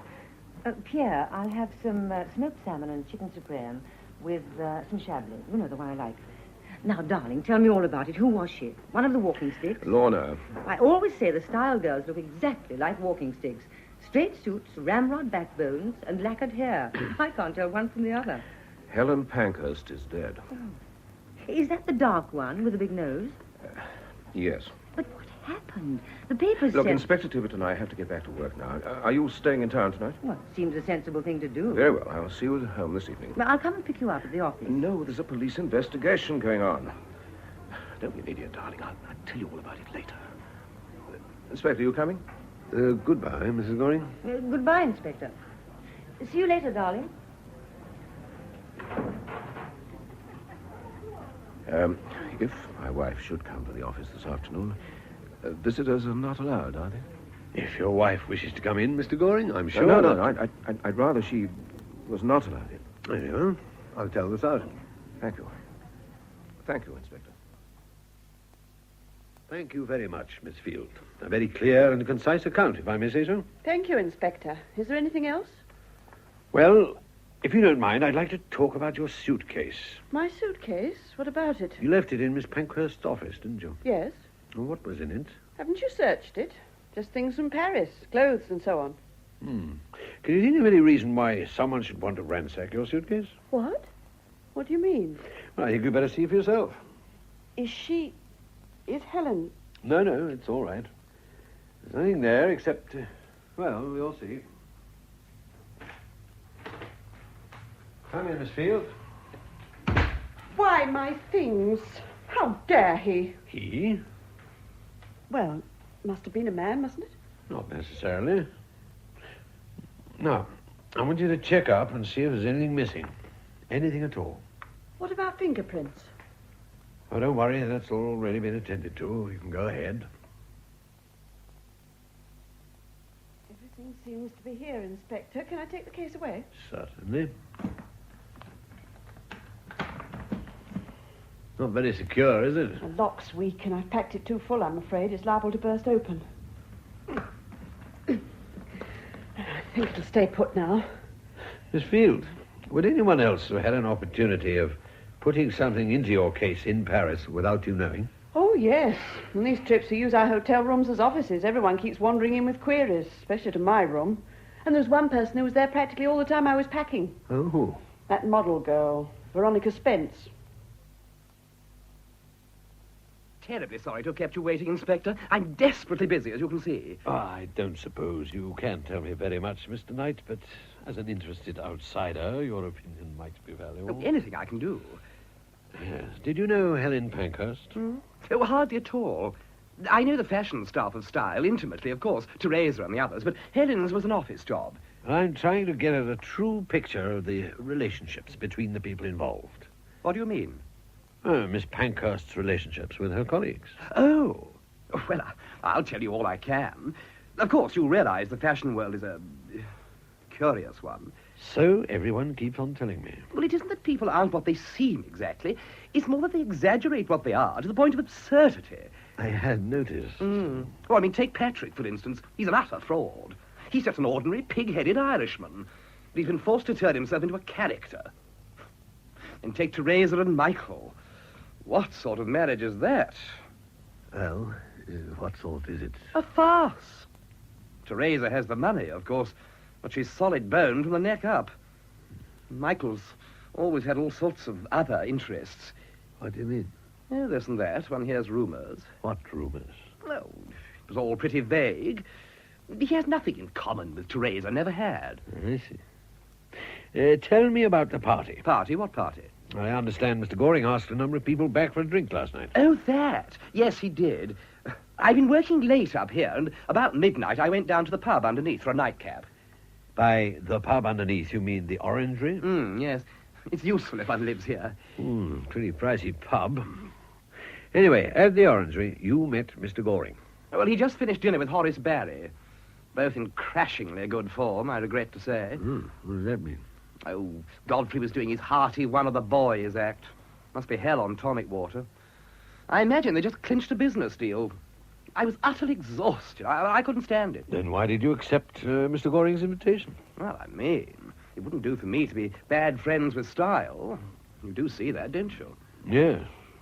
Pierre, I'll have some smoked salmon and chicken supreme with some chablis. You know, the one I like. Now, darling, tell me all about it. Who was she? One of the walking sticks? Lorna. I always say the style girls look exactly like walking sticks. Straight suits, ramrod backbones, and lacquered hair. I can't tell one from the other. Helen Pankhurst is dead. Oh. Is that the dark one with the big nose? Yes. But what happened? The papers Look, said... Inspector Tibbett and I have to get back to work now. Are you staying in town tonight? Well, seems a sensible thing to do. Very well. I'll see you at home this evening. Well, I'll come and pick you up at the office. No, there's a police investigation going on. Don't be an idiot, darling. I'll tell you all about it later. Inspector, you coming? Goodbye, Mrs. Goring. Goodbye, Inspector. See you later, darling. If my wife should come to the office this afternoon, visitors are not allowed, are they? If your wife wishes to come in, Mr. Goring, I'm sure... No. I'd rather she was not allowed in. There you are. I'll tell the sergeant. Thank you. Thank you, Inspector. Thank you very much, Miss Field. A very clear and concise account, if I may say so. Thank you, Inspector. Is there anything else? Well, if you don't mind, I'd like to talk about your suitcase. My suitcase? What about it? You left it in Miss Pankhurst's office, didn't you? Yes. Well, what was in it? Haven't you searched it? Just things from Paris, clothes and so on. Can you think of any reason why someone should want to ransack your suitcase? What? What do you mean? Well, I think you'd better see for yourself. Is Helen... No, it's all right. There's nothing there except... well, we'll see. Come in, Miss Field. Why, my things. How dare he? He? Well, must have been a man, mustn't it? Not necessarily. Now, I want you to check up and see if there's anything missing. Anything at all. What about fingerprints? Oh, don't worry, that's already been attended to. You can go ahead. Everything seems to be here, Inspector. Can I take the case away? Certainly. Not very secure, is it? The lock's weak and I've packed it too full, I'm afraid. It's liable to burst open. I think it'll stay put now. Miss Field, would anyone else have had an opportunity of putting something into your case in Paris without you knowing? Oh, yes. On these trips, we use our hotel rooms as offices. Everyone keeps wandering in with queries, especially to my room. And there's one person who was there practically all the time I was packing. Oh, who? That model girl, Veronica Spence. Terribly sorry to have kept you waiting, Inspector. I'm desperately busy, as you can see. I don't suppose you can tell me very much, Mr. Knight, but as an interested outsider, your opinion might be valuable. Anything I can do. Yes. Did you know Helen Pankhurst? Oh, hardly at all. I know the fashion staff of Style intimately, of course, Teresa and the others, but Helen's was an office job. I'm trying to get at a true picture of the relationships between the people involved. What do you mean? Miss Pankhurst's relationships with her colleagues. Oh, well, I'll tell you all I can. Of course, you realize the fashion world is a curious one. So everyone keeps on telling me. Well, it isn't that people aren't what they seem exactly. It's more that they exaggerate what they are to the point of absurdity. I had noticed. Well, I mean, take Patrick, for instance. He's an utter fraud. He's just an ordinary pig-headed Irishman. But he's been forced to turn himself into a character. And take Teresa and Michael. What sort of marriage is that? Well, What sort is it? A farce. Teresa has the money, of course, but she's solid boned from the neck up. Michael's always had all sorts of other interests. What do you mean? Oh, this and that. One hears rumours. What rumours? Well, it was all pretty vague. He has nothing in common with Teresa, never had. I see. Tell me about the party. Party? What party? I understand Mr. Goring asked a number of people back for a drink last night. Oh, that. Yes, he did. I've been working late up here, and about midnight I went down to the pub underneath for a nightcap. By the pub underneath, you mean the Orangery? Yes. It's useful if one lives here. Pretty pricey pub. Anyway, at the Orangery, you met Mr. Goring. Well, he just finished dinner with Horace Barry. Both in crashingly good form, I regret to say. What does that mean? Oh, Godfrey was doing his hearty one of the boys act. Must be hell on tonic water. I imagine they just clinched a business deal. I was utterly exhausted. I couldn't stand it. Then why did you accept Mr. Goring's invitation? Well, I mean, it wouldn't do for me to be bad friends with style. You do see that, don't you? Yes,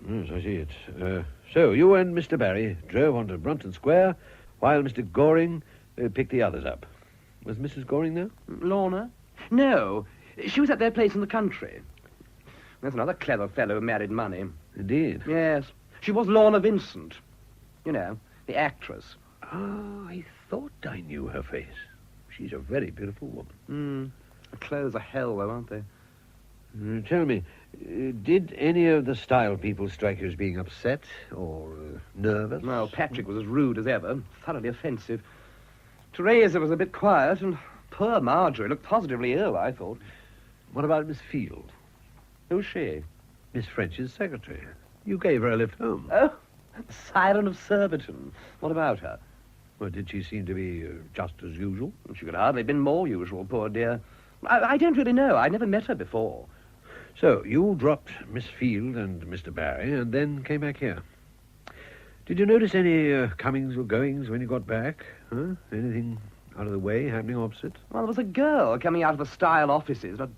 I see it. So you and Mr. Barry drove onto Brompton Square while Mr. Goring picked the others up. Was Mrs. Goring there? Lorna? No. She was at their place in the country. There's another clever fellow who married money. Indeed? Yes. She was Lorna Vincent. You know, the actress. Ah, I thought I knew her face. She's a very beautiful woman. Her clothes are hell, though, aren't they? Tell me, did any of the style people strike you as being upset or nervous? Well, Patrick was as rude as ever, thoroughly offensive. Teresa was a bit quiet, and poor Marjorie looked positively ill, I thought. What about Miss Field? Who's she? Miss French's secretary. You gave her a lift home. Oh, Siren of Surbiton. What about her? Well, did she seem to be just as usual? She could hardly have been more usual, poor dear. I don't really know. I never met her before. So, you dropped Miss Field and Mr. Barry and then came back here. Did you notice any comings or goings when you got back? Huh? Anything out of the way happening opposite? Well, there was a girl coming out of the style offices in a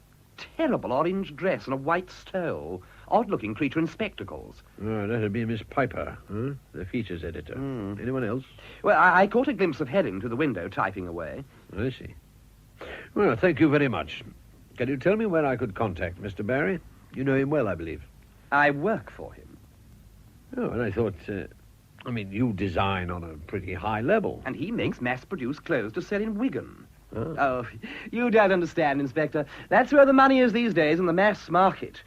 terrible orange dress and a white stole. Odd-looking creature in spectacles. Oh, that'd be Miss Piper, huh? The features editor. Anyone else? Well, I caught a glimpse of Helen through the window, typing away. I see. Well, thank you very much. Can you tell me where I could contact Mr. Barry? You know him well, I believe. I work for him. Oh, and I thought... you design on a pretty high level. And he makes mass-produced clothes to sell in Wigan. Oh, you don't understand, Inspector. That's where the money is these days, in the mass market.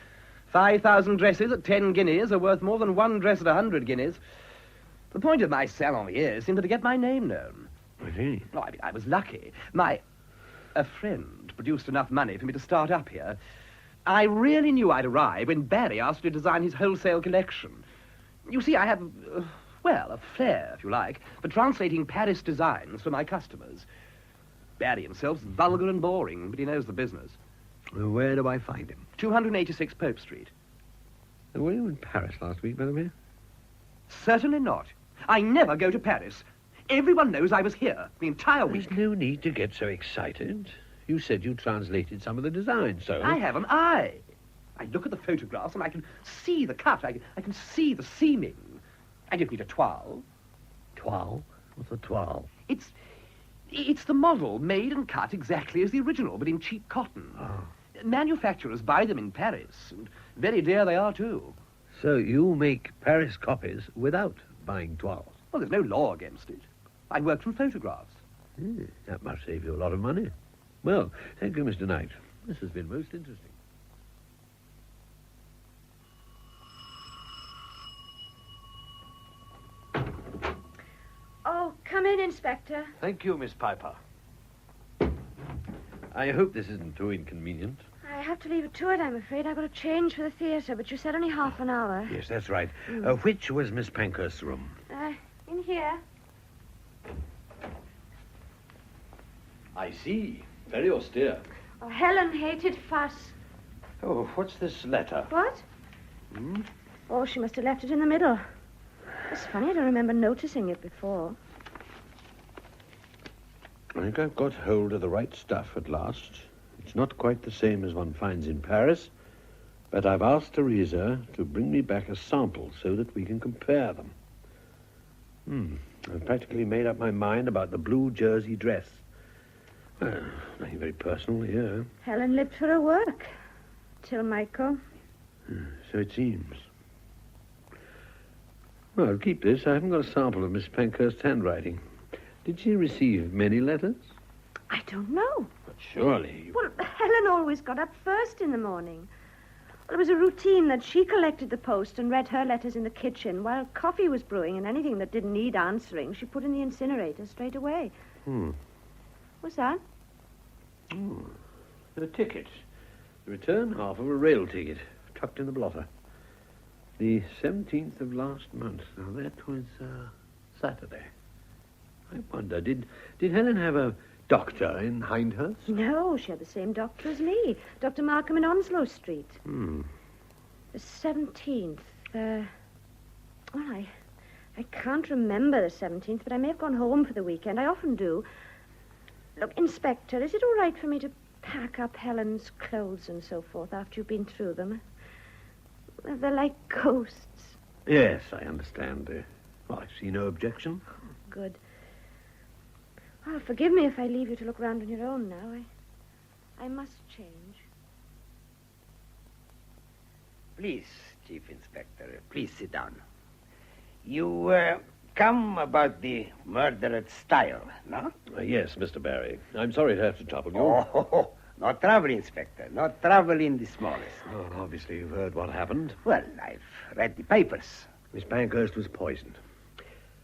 5,000 dresses at 10 guineas are worth more than one dress at 100 guineas. The point of my salon is simply to get my name known. Really? No, I mean, I was lucky. A friend produced enough money for me to start up here. I really knew I'd arrive when Barry asked me to design his wholesale collection. You see, I have, a flair, if you like, for translating Paris designs for my customers. Barry himself's vulgar and boring, but he knows the business. Where do I find him? 286 Pope Street. Were you in Paris last week, by the way? Certainly not. I never go to Paris. Everyone knows I was here the entire week. There's no need to get so excited. You said you translated some of the designs, so... I have an eye. I look at the photographs and I can see the cut. I can see the seaming. I don't need a toile. Toile? What's a toile? It's the model made and cut exactly as the original, but in cheap cotton. Oh. Manufacturers buy them in Paris, and very dear they are, too. So you make Paris copies without buying toiles? Well, there's no law against it. I work from photographs. That must save you a lot of money. Well, thank you, Mr. Knight. This has been most interesting. Oh, come in, Inspector. Thank you, Miss Piper. I hope this isn't too inconvenient. I have to leave at 2, I'm afraid. I've got to change for the theatre, but you said only half an hour. Yes, that's right. Which was Miss Pankhurst's room? In here. I see. Very austere. Oh, Helen hated fuss. Oh, what's this letter? What? Oh, she must have left it in the middle. It's funny, I don't remember noticing it before. I think I've got hold of the right stuff at last. It's not quite the same as one finds in Paris, but I've asked Teresa to bring me back a sample so that we can compare them. I've practically made up my mind about the blue jersey dress. Well, nothing very personal here. Helen lived for her work. Till Michael. So it seems. Well, I'll keep this. I haven't got a sample of Miss Pankhurst's handwriting. Did she receive many letters? I don't know. But surely... Well, Helen always got up first in the morning. Well, it was a routine that she collected the post and read her letters in the kitchen while coffee was brewing, and anything that didn't need answering she put in the incinerator straight away. What's that? A ticket. The return half of a rail ticket, tucked in the blotter. The 17th of last month. Now, that was Saturday. I wonder, did Helen have a doctor in Hindhurst? No, she had the same doctor as me, Dr. Markham in Onslow Street. The 17th. Well, I can't remember the 17th, but I may have gone home for the weekend. I often do. Look, Inspector, is it all right for me to pack up Helen's clothes and so forth after you've been through them? They're like ghosts. Yes, I understand. Well, I see no objection. Good. Oh, forgive me if I leave you to look around on your own now. I must change. Please, Chief Inspector, please sit down. You come about the murder at Style, no? Yes, Mr. Barry. I'm sorry to have to trouble you. Oh, no trouble, Inspector. No trouble in the smallest. Oh, obviously you've heard what happened. Well, I've read the papers. Miss Pankhurst was poisoned.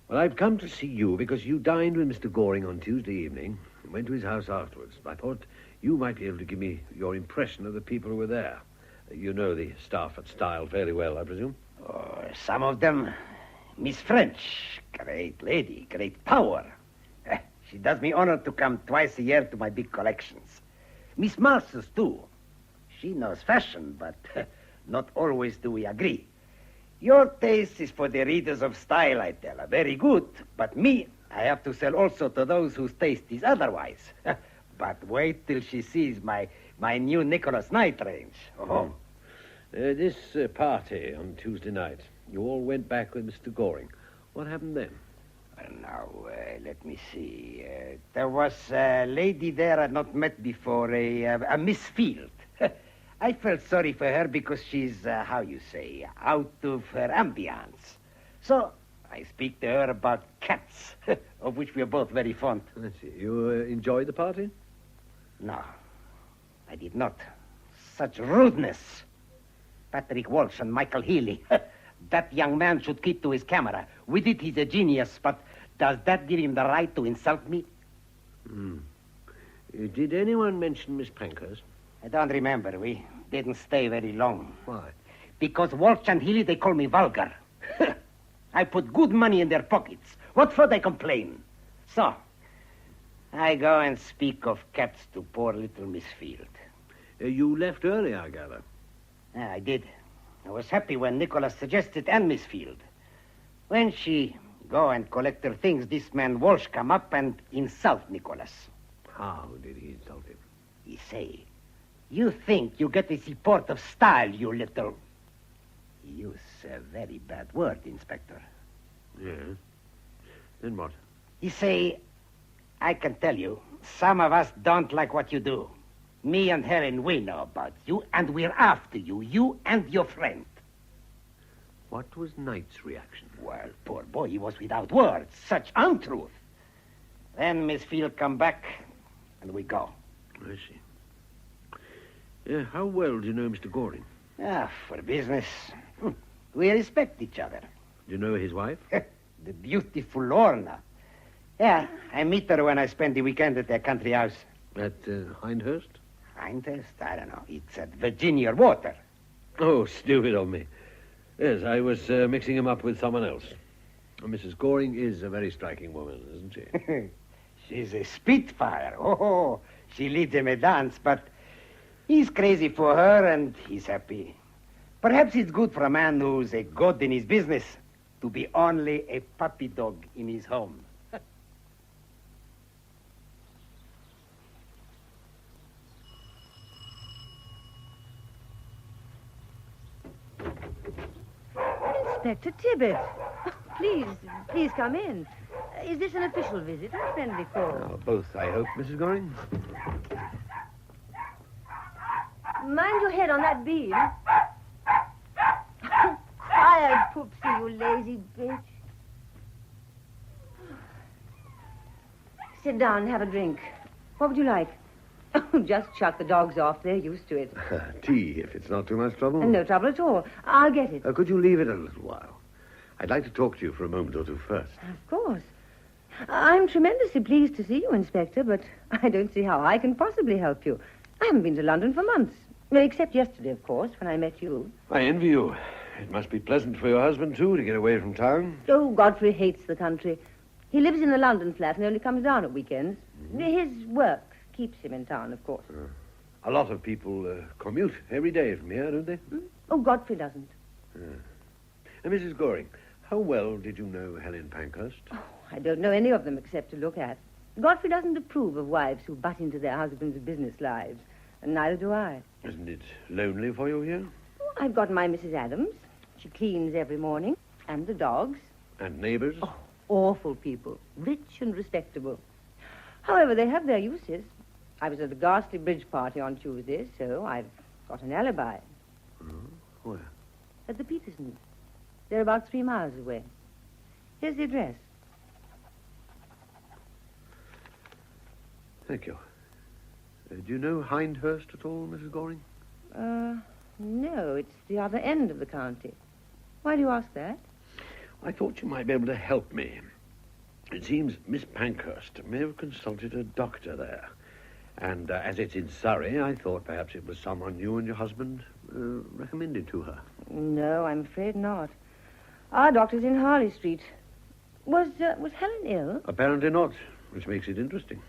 Well, I've come to see you because you dined with Mr. Goring on Tuesday evening and went to his house afterwards. I thought you might be able to give me your impression of the people who were there. You know the staff at Style fairly well, I presume? Oh, some of them. Miss French, great lady, great power. She does me honor to come twice a year to my big collections. Miss Masters, too. She knows fashion, but not always do we agree. Your taste is for the readers of Style, I tell her. Very good. But me, I have to sell also to those whose taste is otherwise. But wait till she sees my new Nicholas Knight range. Oh. This party on Tuesday night, you all went back with Mr. Goring. What happened then? Now, let me see. There was a lady there I'd not met before, a Miss Field. I felt sorry for her because she's, how you say, out of her ambience. So I speak to her about cats, of which we are both very fond. I see. You enjoyed the party? No, I did not. Such rudeness. Patrick Walsh and Michael Healy. That young man should keep to his camera. With it, he's a genius, but does that give him the right to insult me? Did anyone mention Miss Pankhurst? I don't remember. We didn't stay very long. Why? Because Walsh and Healy, they call me vulgar. I put good money in their pockets. What for they complain? So, I go and speak of cats to poor little Miss Field. You left early, I gather. I did. I was happy when Nicholas suggested and Miss Field. When she go and collect her things, this man Walsh come up and insult Nicholas. How did he insult him? He say, "You think you get this report of Style, you little..." He used a very bad word, Inspector. Yes. Then what? He say, "I can tell you, some of us don't like what you do. Me and Helen, we know about you, and we're after you, you and your friend." What was Knight's reaction? Well, poor boy, he was without words. Such untruth. Then Miss Field come back, and we go. I see. How well do you know Mr. Goring? For business. We respect each other. Do you know his wife? The beautiful Lorna. Yeah, I meet her when I spend the weekend at their country house. At Hindhurst? Hindhurst? I don't know. It's at Virginia Water. Oh, stupid of me. Yes, I was mixing him up with someone else. Mrs. Goring is a very striking woman, isn't she? She's a spitfire. Oh, she leads him a dance, but he's crazy for her and he's happy. Perhaps it's good for a man who's a god in his business to be only a puppy dog in his home. Inspector Tibbet. Please come in. Is this an official visit or a friendly call? Oh, both, I hope, Mrs. Goring. Mind your head on that beam. Quiet, Poopsie, you lazy bitch. Sit down and have a drink. What would you like? Oh, just shut the dogs off. They're used to it. Tea, if it's not too much trouble. No trouble at all. I'll get it. Could you leave it a little while? I'd like to talk to you for a moment or two first. Of course. I'm tremendously pleased to see you, Inspector, but I don't see how I can possibly help you. I haven't been to London for months. Well, except yesterday, of course, when I met you. I envy you. It must be pleasant for your husband, too, to get away from town. Oh, Godfrey hates the country. He lives in the London flat and only comes down at weekends. His work keeps him in town, of course. A lot of people commute every day from here, don't they? Oh, Godfrey doesn't. Mrs. Goring, how well did you know Helen Pankhurst? Oh, I don't know any of them except to look at. Godfrey doesn't approve of wives who butt into their husbands' business lives, and neither do I. Isn't it lonely for you here? Oh, I've got my Mrs. Adams. She cleans every morning, and the dogs. And neighbours? Oh, awful people, rich and respectable. However, they have their uses. I was at a ghastly bridge party on Tuesday, so I've got an alibi. Where? At the Petersons. They're about 3 miles away. Here's the address. Thank you. Do you know Hindhurst at all, Mrs. Goring? No, it's the other end of the county. Why do you ask that? I thought you might be able to help me. It seems Miss Pankhurst may have consulted a doctor there. And as it's in Surrey, I thought perhaps it was someone you and your husband recommended to her. No, I'm afraid not. Our doctor's in Harley Street. Was Helen ill? Apparently not, which makes it interesting.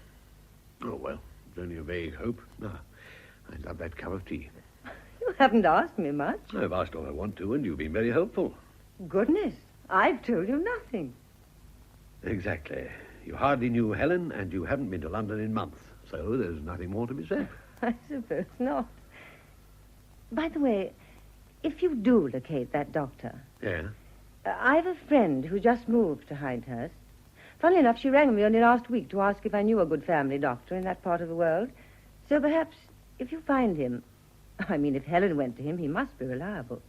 Oh, well, it's only a vague hope. Now, I'd love that cup of tea. You haven't asked me much. I've asked all I want to, and you've been very helpful. Goodness, I've told you nothing. Exactly. You hardly knew Helen, and you haven't been to London in months, so there's nothing more to be said. I suppose not. By the way, if you do locate that doctor... Yeah? I've a friend who just moved to Hindhurst. Funnily enough, she rang me only last week to ask if I knew a good family doctor in that part of the world. So perhaps, if you find him... I mean, if Helen went to him, he must be reliable.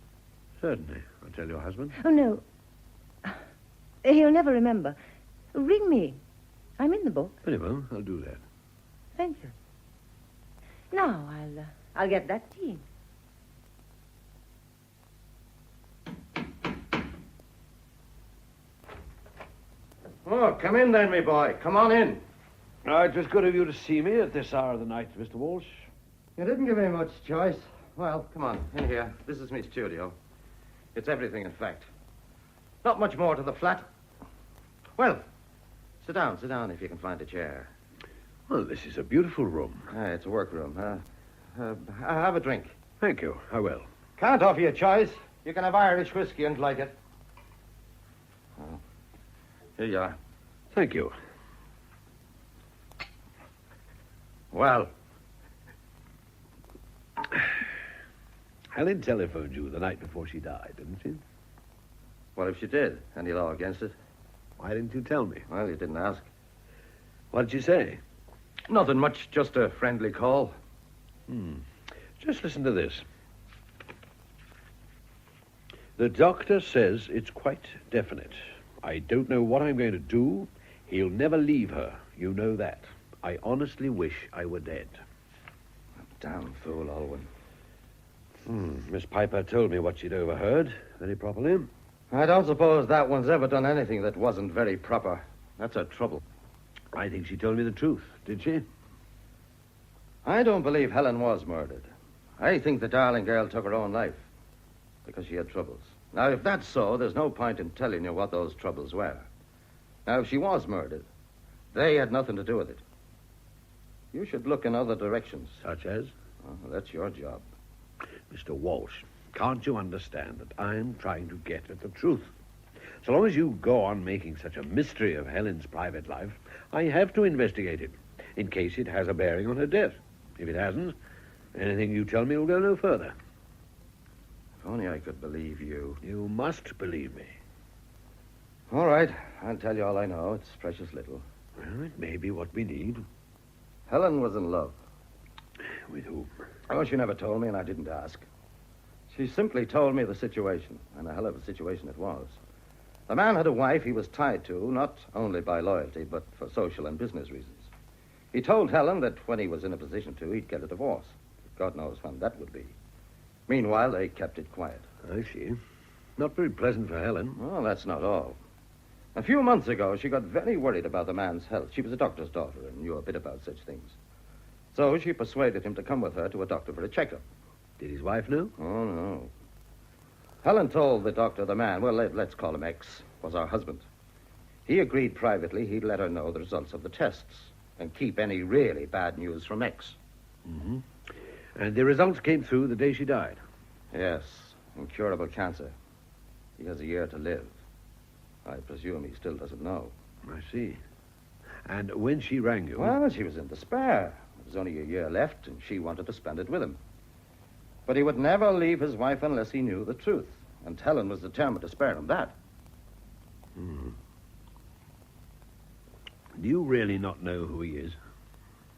Certainly. I'll tell your husband. Oh, no. He'll never remember. Ring me. I'm in the book. Very well, I'll do that. Thank you. Now, I'll get that tea. Oh, come in then, me boy. Come on in. It was good of you to see me at this hour of the night, Mr. Walsh. You didn't give me much choice. Well, come on, in here. This is my studio. It's everything, in fact. Not much more to the flat. Well, sit down if you can find a chair. Well, this is a beautiful room. It's a workroom. Have a drink. Thank you. I will. Can't offer you a choice. You can have Irish whiskey and like it. Oh. Here you are. Thank you. Well. Helen telephoned you the night before she died, didn't she? What if she did? Any law against it? Why didn't you tell me? Well, you didn't ask. What did she say? Nothing much, just a friendly call. Just listen to this. The doctor says it's quite definite. I don't know what I'm going to do. He'll never leave her. You know that. I honestly wish I were dead. Damn fool, Alwyn. Miss Piper told me what she'd overheard, very properly. I don't suppose that one's ever done anything that wasn't very proper. That's her trouble. I think she told me the truth, did she? I don't believe Helen was murdered. I think the darling girl took her own life because she had troubles. Now, if that's so, there's no point in telling you what those troubles were. Now, if she was murdered, they had nothing to do with it. You should look in other directions. Such as? Well, that's your job. Mr. Walsh, can't you understand that I'm trying to get at the truth? So long as you go on making such a mystery of Helen's private life, I have to investigate it, in case it has a bearing on her death. If it hasn't, anything you tell me will go no further. If only I could believe you. You must believe me. All right, I'll tell you all I know. It's precious little. Well, it may be what we need. Helen was in love. With whom? Oh, she never told me, and I didn't ask. She simply told me the situation, and a hell of a situation it was. The man had a wife he was tied to, not only by loyalty, but for social and business reasons. He told Helen that when he was in a position to, he'd get a divorce. God knows when that would be. Meanwhile, they kept it quiet. I see. Not very pleasant for Helen. Well, that's not all. A few months ago, she got very worried about the man's health. She was a doctor's daughter and knew a bit about such things. So she persuaded him to come with her to a doctor for a checkup. Did his wife know? Oh, no. Helen told the doctor the man, well, let's call him X, was her husband. He agreed privately he'd let her know the results of the tests and keep any really bad news from X. Mm-hmm. And the results came through the day she died? Yes, incurable cancer. He has a year to live. I presume he still doesn't know. I see. And when she rang you... Well, she was in despair. There was only a year left, and she wanted to spend it with him. But he would never leave his wife unless he knew the truth. And Helen was determined to spare him that. Hmm. Do you really not know who he is?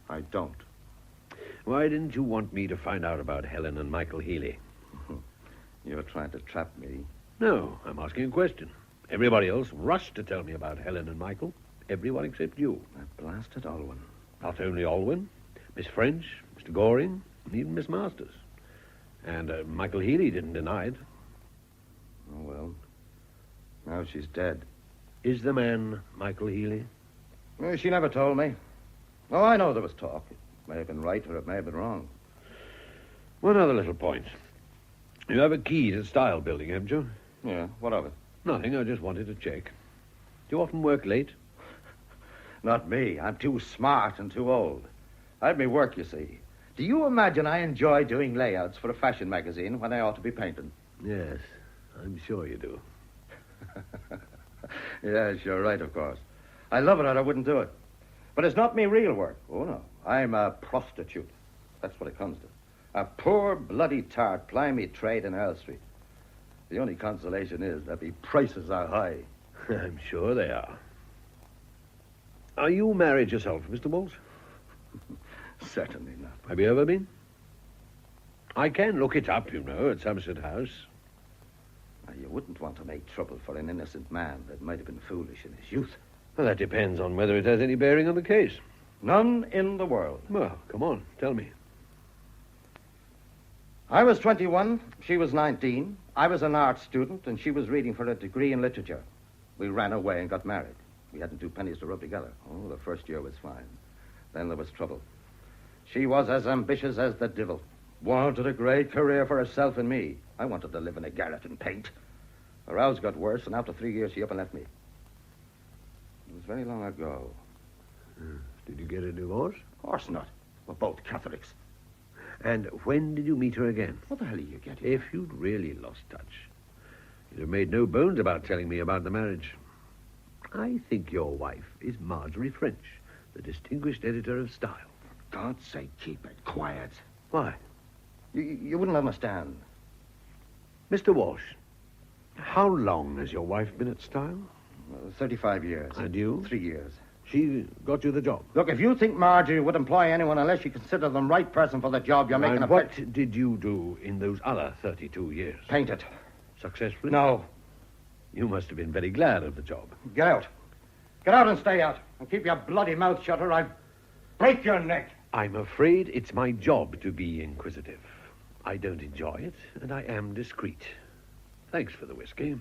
I don't. Why didn't you want me to find out about Helen and Michael Healy? You're trying to trap me. No, I'm asking a question. Everybody else rushed to tell me about Helen and Michael. Everyone except you. That blasted Alwyn. Not only Alwyn, Miss French, Mr. Goring, and even Miss Masters. And Michael Healy didn't deny it. Oh, well. Now she's dead. Is the man Michael Healy? Well, she never told me. Oh, I know there was talk. It may have been right or it may have been wrong. One other little point. You have a key to the style building, haven't you? Yeah, what of it? Nothing, I just wanted to check. Do you often work late? Not me. I'm too smart and too old. I have me work, you see. Do you imagine I enjoy doing layouts for a fashion magazine when I ought to be painting? Yes, I'm sure you do. Yes, you're right, of course. I love it or I wouldn't do it. But it's not me real work. Oh, no. I'm a prostitute. That's what it comes to. A poor, bloody tart plying me trade in Earl Street. The only consolation is that the prices are high. I'm sure they are. Are you married yourself, Mr. Walsh? Certainly not. Have you ever been? I can look it up, you know, at Somerset House. Now, you wouldn't want to make trouble for an innocent man that might have been foolish in his youth. Well, that depends on whether it has any bearing on the case. None in the world. Well, come on, tell me. I was 21, she was 19. I was an art student, and she was reading for a degree in literature. We ran away and got married. We hadn't two pennies to rub together. Oh, the first year was fine. Then there was trouble. She was as ambitious as the devil. Wanted a great career for herself and me. I wanted to live in a garret and paint. Her rows got worse, and after 3 years, she up and left me. It was very long ago. Did you get a divorce? Of course not. We're both Catholics. And when did you meet her again? What the hell are you getting? If you'd really lost touch, you'd have made no bones about telling me about the marriage. I think your wife is Marjorie French, the distinguished editor of Style. For God's sake, keep it quiet. Why? You wouldn't understand. Mr. Walsh, how long has your wife been at Style? 35 years. And you? 3 years. She got you the job? Look, if you think Marjorie would employ anyone unless you consider them right person for the job, you're making and a... what did you do in those other 32 years? Paint it. Successfully? No. You must have been very glad of the job. Get out. Get out and stay out. And keep your bloody mouth shut or I break your neck. I'm afraid it's my job to be inquisitive. I don't enjoy it, and I am discreet. Thanks for the whiskey.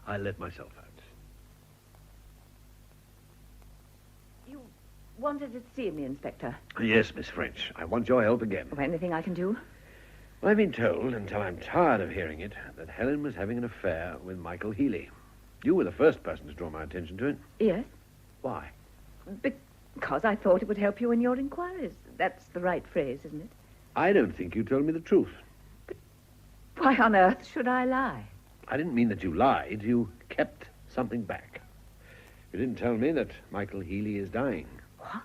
I'll let myself out. You wanted to see me, Inspector? Yes, Miss French. I want your help again. Anything I can do? I've been told, until I'm tired of hearing it, that Helen was having an affair with Michael Healy. You were the first person to draw my attention to it. Yes. Why? Because I thought it would help you in your inquiries. That's the right phrase, isn't it? I don't think you told me the truth. But why on earth should I lie? I didn't mean that you lied. You kept something back. You didn't tell me that Michael Healy is dying. What?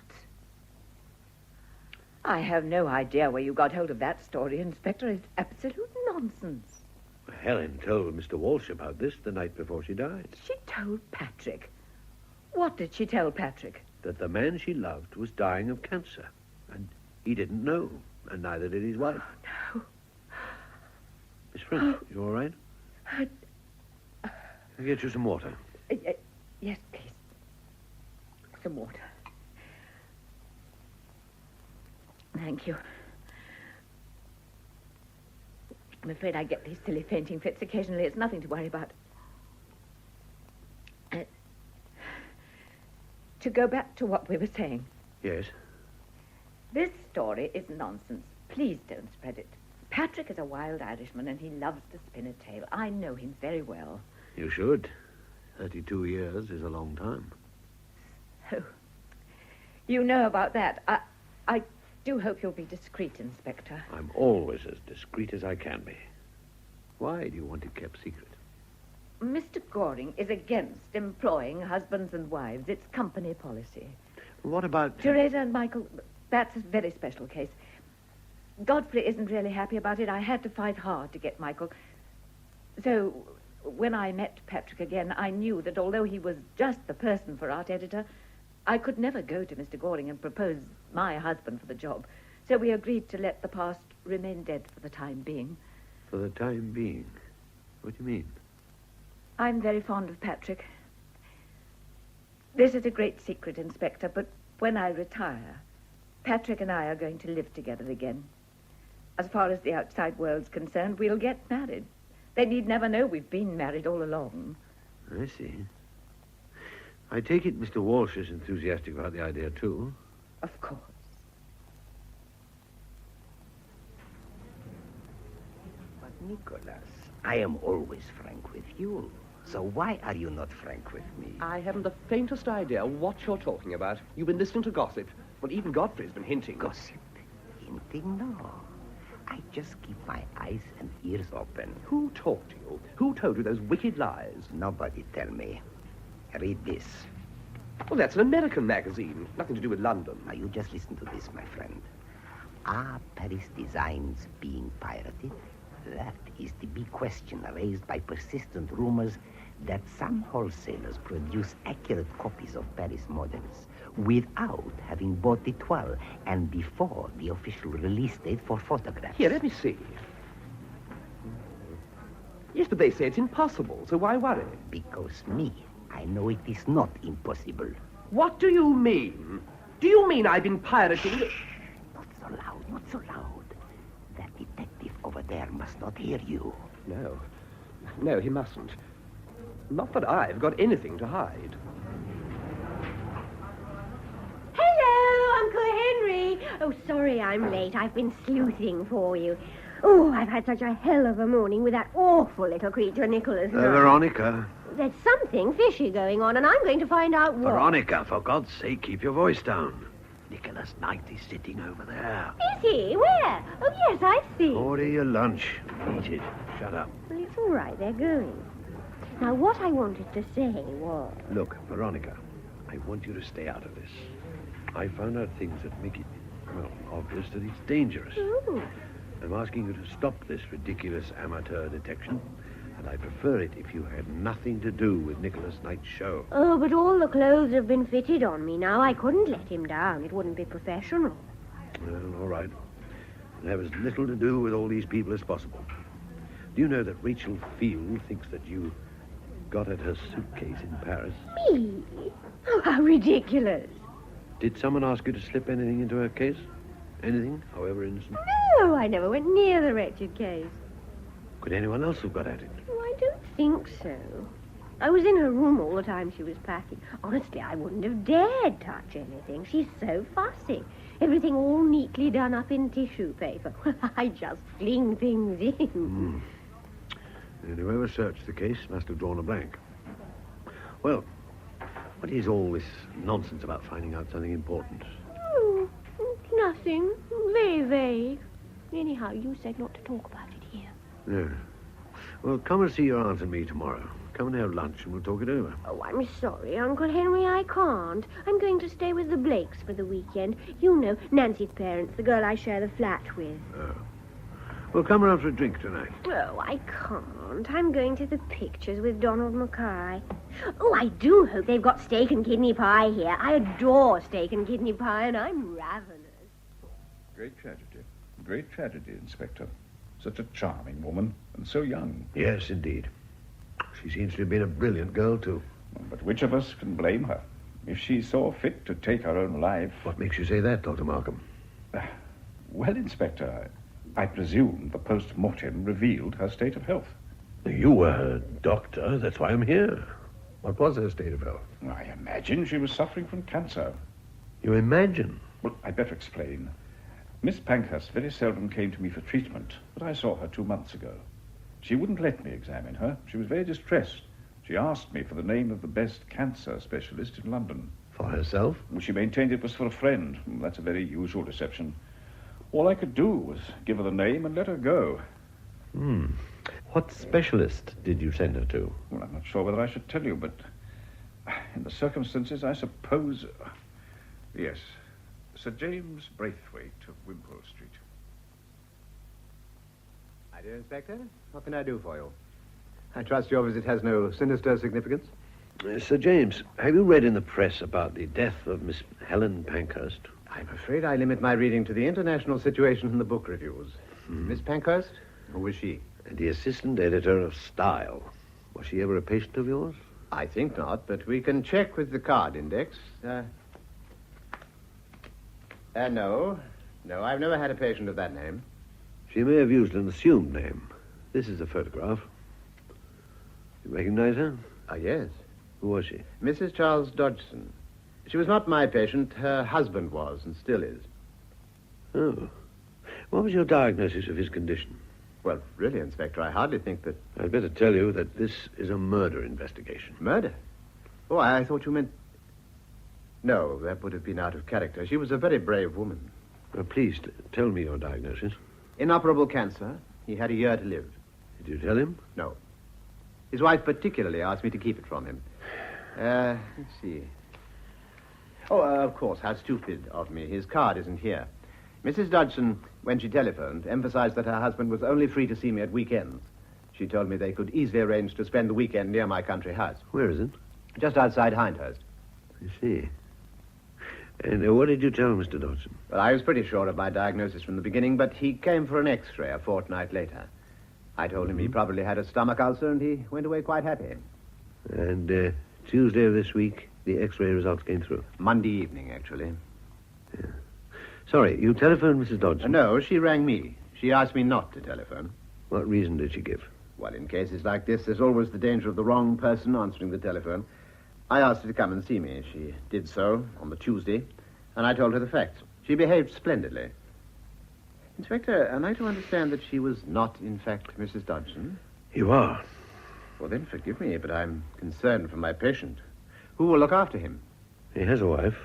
I have no idea where you got hold of that story, Inspector. It's absolute nonsense. Helen told Mr. Walsh about this the night before she died. She told Patrick. What did she tell Patrick? That the man she loved was dying of cancer. And he didn't know, and neither did his wife. No. Miss French, you all right? I'll get you some water. Yes, please. Some water. Thank you. I'm afraid I get these silly fainting fits occasionally. It's nothing to worry about. To go back to what we were saying. Yes? This story is nonsense. Please don't spread it. Patrick is a wild Irishman and he loves to spin a tale. I know him very well. You should. 32 years is a long time. Oh. You know about that. I do hope you'll be discreet, Inspector. I'm always as discreet as I can be. Why do you want it kept secret? Mr. Goring is against employing husbands and wives. It's company policy. What about... Teresa and Michael, that's a very special case. Godfrey isn't really happy about it. I had to fight hard to get Michael. So, when I met Patrick again, I knew that although he was just the person for art editor, I could never go to Mr. Goring and propose my husband for the job. So we agreed to let the past remain dead for the time being. For the time being? What do you mean? I'm very fond of Patrick. This is a great secret, Inspector, but when I retire, Patrick and I are going to live together again. As far as the outside world's concerned, we'll get married. They need never know we've been married all along. I see. I take it Mr. Walsh is enthusiastic about the idea, too. Of course. But, Nicholas, I am always frank with you. So why are you not frank with me? I haven't the faintest idea what you're talking about. You've been listening to gossip. Well, even Godfrey's been hinting. Gossip? Hinting? No. I just keep my eyes and ears open. Who talked to you? Who told you those wicked lies? Nobody tell me. Read this. Well, that's an American magazine. Nothing to do with London. Now, you just listen to this, my friend. Are Paris designs being pirated? That is the big question raised by persistent rumors that some wholesalers produce accurate copies of Paris models without having bought the toile and before the official release date for photographs. Here, let me see. Yes, but they say it's impossible, so why worry? Because I know it is not impossible. What do you mean? Do you mean I've been pirating... Not so loud, not so loud. That detective over there must not hear you. No. No, he mustn't. Not that I've got anything to hide. Hello, Uncle Henry. Oh, sorry I'm late. I've been sleuthing for you. Oh, I've had such a hell of a morning with that awful little creature, Nicholas. Veronica. There's something fishy going on, and I'm going to find out what. Veronica, for God's sake, keep your voice down. Nicholas Knight is sitting over there. Is he? Where? Oh, yes, I see. Order your lunch. Eat it. Shut up. Well, it's all right. They're going. Now, what I wanted to say was... Look, Veronica, I want you to stay out of this. I found out things that make it, well, obvious that it's dangerous. Ooh. I'm asking you to stop this ridiculous amateur detection, and I prefer it if you had nothing to do with Nicholas Knight's show. Oh, but all the clothes have been fitted on me now. I couldn't let him down. It wouldn't be professional. Well, all right. I'll have as little to do with all these people as possible. Do you know that Rachel Field thinks that you got at her suitcase in Paris? Me? Oh, how ridiculous. Did someone ask you to slip anything into her case? Anything, however innocent? No, I never went near the wretched case. Could anyone else have got at it? Oh, I don't think so. I was in her room all the time she was packing. Honestly, I wouldn't have dared touch anything. She's so fussy. Everything all neatly done up in tissue paper. I just fling things in. And whoever searched the case must have drawn a blank. Well, what is all this nonsense about finding out something important? Oh, nothing. Very vague. Anyhow, you said not to talk about it here. No. Well, come and see your aunt and me tomorrow. Come and have lunch and we'll talk it over. Oh, I'm sorry, Uncle Henry, I can't. I'm going to stay with the Blakes for the weekend. You know, Nancy's parents, the girl I share the flat with. Oh. We'll come round for a drink tonight. Oh, I can't. I'm going to the pictures with Donald Mackay. Oh, I do hope they've got steak and kidney pie here. I adore steak and kidney pie, and I'm ravenous. Great tragedy. Great tragedy, Inspector. Such a charming woman, and so young. Yes, indeed. She seems to have been a brilliant girl, too. But which of us can blame her? If she saw fit to take her own life... What makes you say that, Dr. Markham? Well, Inspector, I presume the post-mortem revealed her state of health. You were her doctor. That's why I'm here. What was her state of health? I imagine she was suffering from cancer. You imagine? Well, I'd better explain. Miss Pankhurst very seldom came to me for treatment, but I saw her 2 months ago. She wouldn't let me examine her. She was very distressed. She asked me for the name of the best cancer specialist in London. For herself? Well, she maintained it was for a friend. That's a very usual deception. All I could do was give her the name and let her go. What specialist did you send her to? Well, I'm not sure whether I should tell you, but in the circumstances, I suppose... Yes, Sir James Braithwaite of Wimpole Street. My dear Inspector, what can I do for you? I trust your visit has no sinister significance? Sir James, have you read in the press about the death of Miss Helen Pankhurst? I'm afraid I limit my reading to the international situation in the book reviews. Miss Pankhurst? Who was she? The assistant editor of Style. Was she ever a patient of yours? I think not, but we can check with the card index. No. No, I've never had a patient of that name. She may have used an assumed name. This is a photograph. You recognize her? Yes. Who was she? Mrs. Charles Dodgson. She was not my patient. Her husband was, and still is. Oh. What was your diagnosis of his condition? Well, really, Inspector, I hardly think that... I'd better tell you that this is a murder investigation. Murder? Oh, I thought you meant... No, that would have been out of character. She was a very brave woman. Please, tell me your diagnosis. Inoperable cancer. He had a year to live. Did you tell him? No. His wife particularly asked me to keep it from him. Let's see. Oh, of course, how stupid of me. His card isn't here. Mrs. Dodgson, when she telephoned, emphasized that her husband was only free to see me at weekends. She told me they could easily arrange to spend the weekend near my country house. Where is it? Just outside Hindhurst. I see. And what did you tell Mr. Dodgson? Well, I was pretty sure of my diagnosis from the beginning, but he came for an X-ray a fortnight later. I told him he probably had a stomach ulcer, and he went away quite happy. And Tuesday of this week, the X-ray results came through? Monday evening, actually. Yeah. Sorry, you telephoned Mrs. Dodgson? No, she rang me. She asked me not to telephone. What reason did she give? Well, in cases like this, there's always the danger of the wrong person answering the telephone. I asked her to come and see me. She did so on the Tuesday, and I told her the facts. She behaved splendidly. Inspector, am I to understand that she was not, in fact, Mrs. Dodgson? You are. Well, then forgive me, but I'm concerned for my patient. Who will look after him? He has a wife.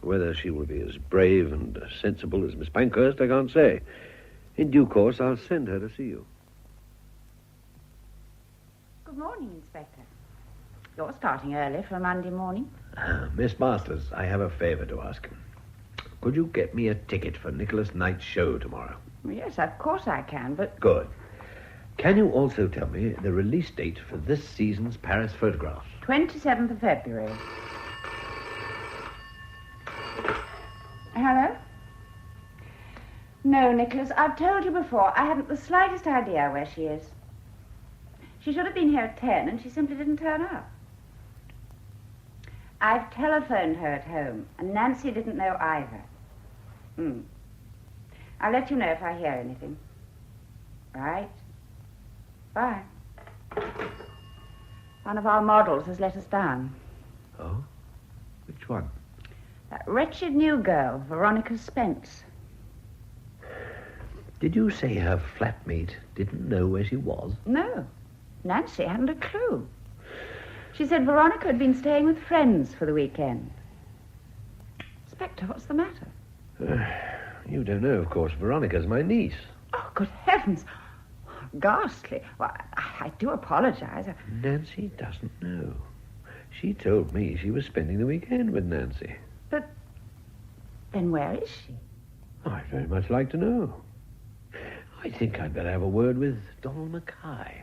Whether she will be as brave and sensible as Miss Pankhurst, I can't say. In due course, I'll send her to see you. Good morning, Inspector. You're starting early for a Monday morning. Miss Masters, I have a favor to ask. Could you get me a ticket for Nicholas Knight's show tomorrow? Yes, of course I can, but... Good. Can you also tell me the release date for this season's Paris photograph? 27th of February. Hello? No, Nicholas, I've told you before, I haven't the slightest idea where she is. She should have been here at 10, and she simply didn't turn up. I've telephoned her at home, and Nancy didn't know either. I'll let you know if I hear anything. Right. Bye. One of our models has let us down. Oh? Which one? That wretched new girl, Veronica Spence. Did you say her flatmate didn't know where she was? No. Nancy hadn't a clue. She said Veronica had been staying with friends for the weekend. Inspector, what's the matter? You don't know, of course. Veronica's my niece. Oh, good heavens. Ghastly. Well, I do apologize. Nancy doesn't know. She told me she was spending the weekend with Nancy. But then where is she? I'd very much like to know. I think I'd better have a word with Donald Mackay.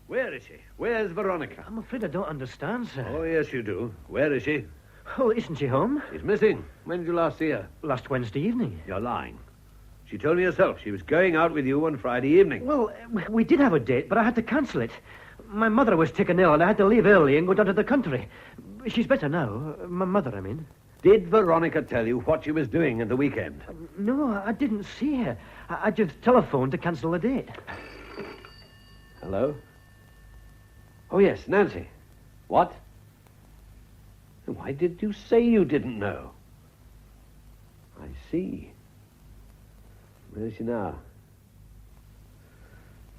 Where is she? Where's Veronica? I'm afraid I don't understand, sir. Oh, yes, you do. Where is she? Oh, isn't she home? She's missing. When did you last see her? Last Wednesday evening. You're lying. She told me herself she was going out with you on Friday evening. Well, we did have a date, but I had to cancel it. My mother was taken ill, and I had to leave early and go down to the country. She's better now. My mother, I mean. Did Veronica tell you what she was doing at the weekend? No, I didn't see her. I just telephoned to cancel the date. Hello? Oh, yes, Nancy. What? Why did you say you didn't know? I see. Where is she now?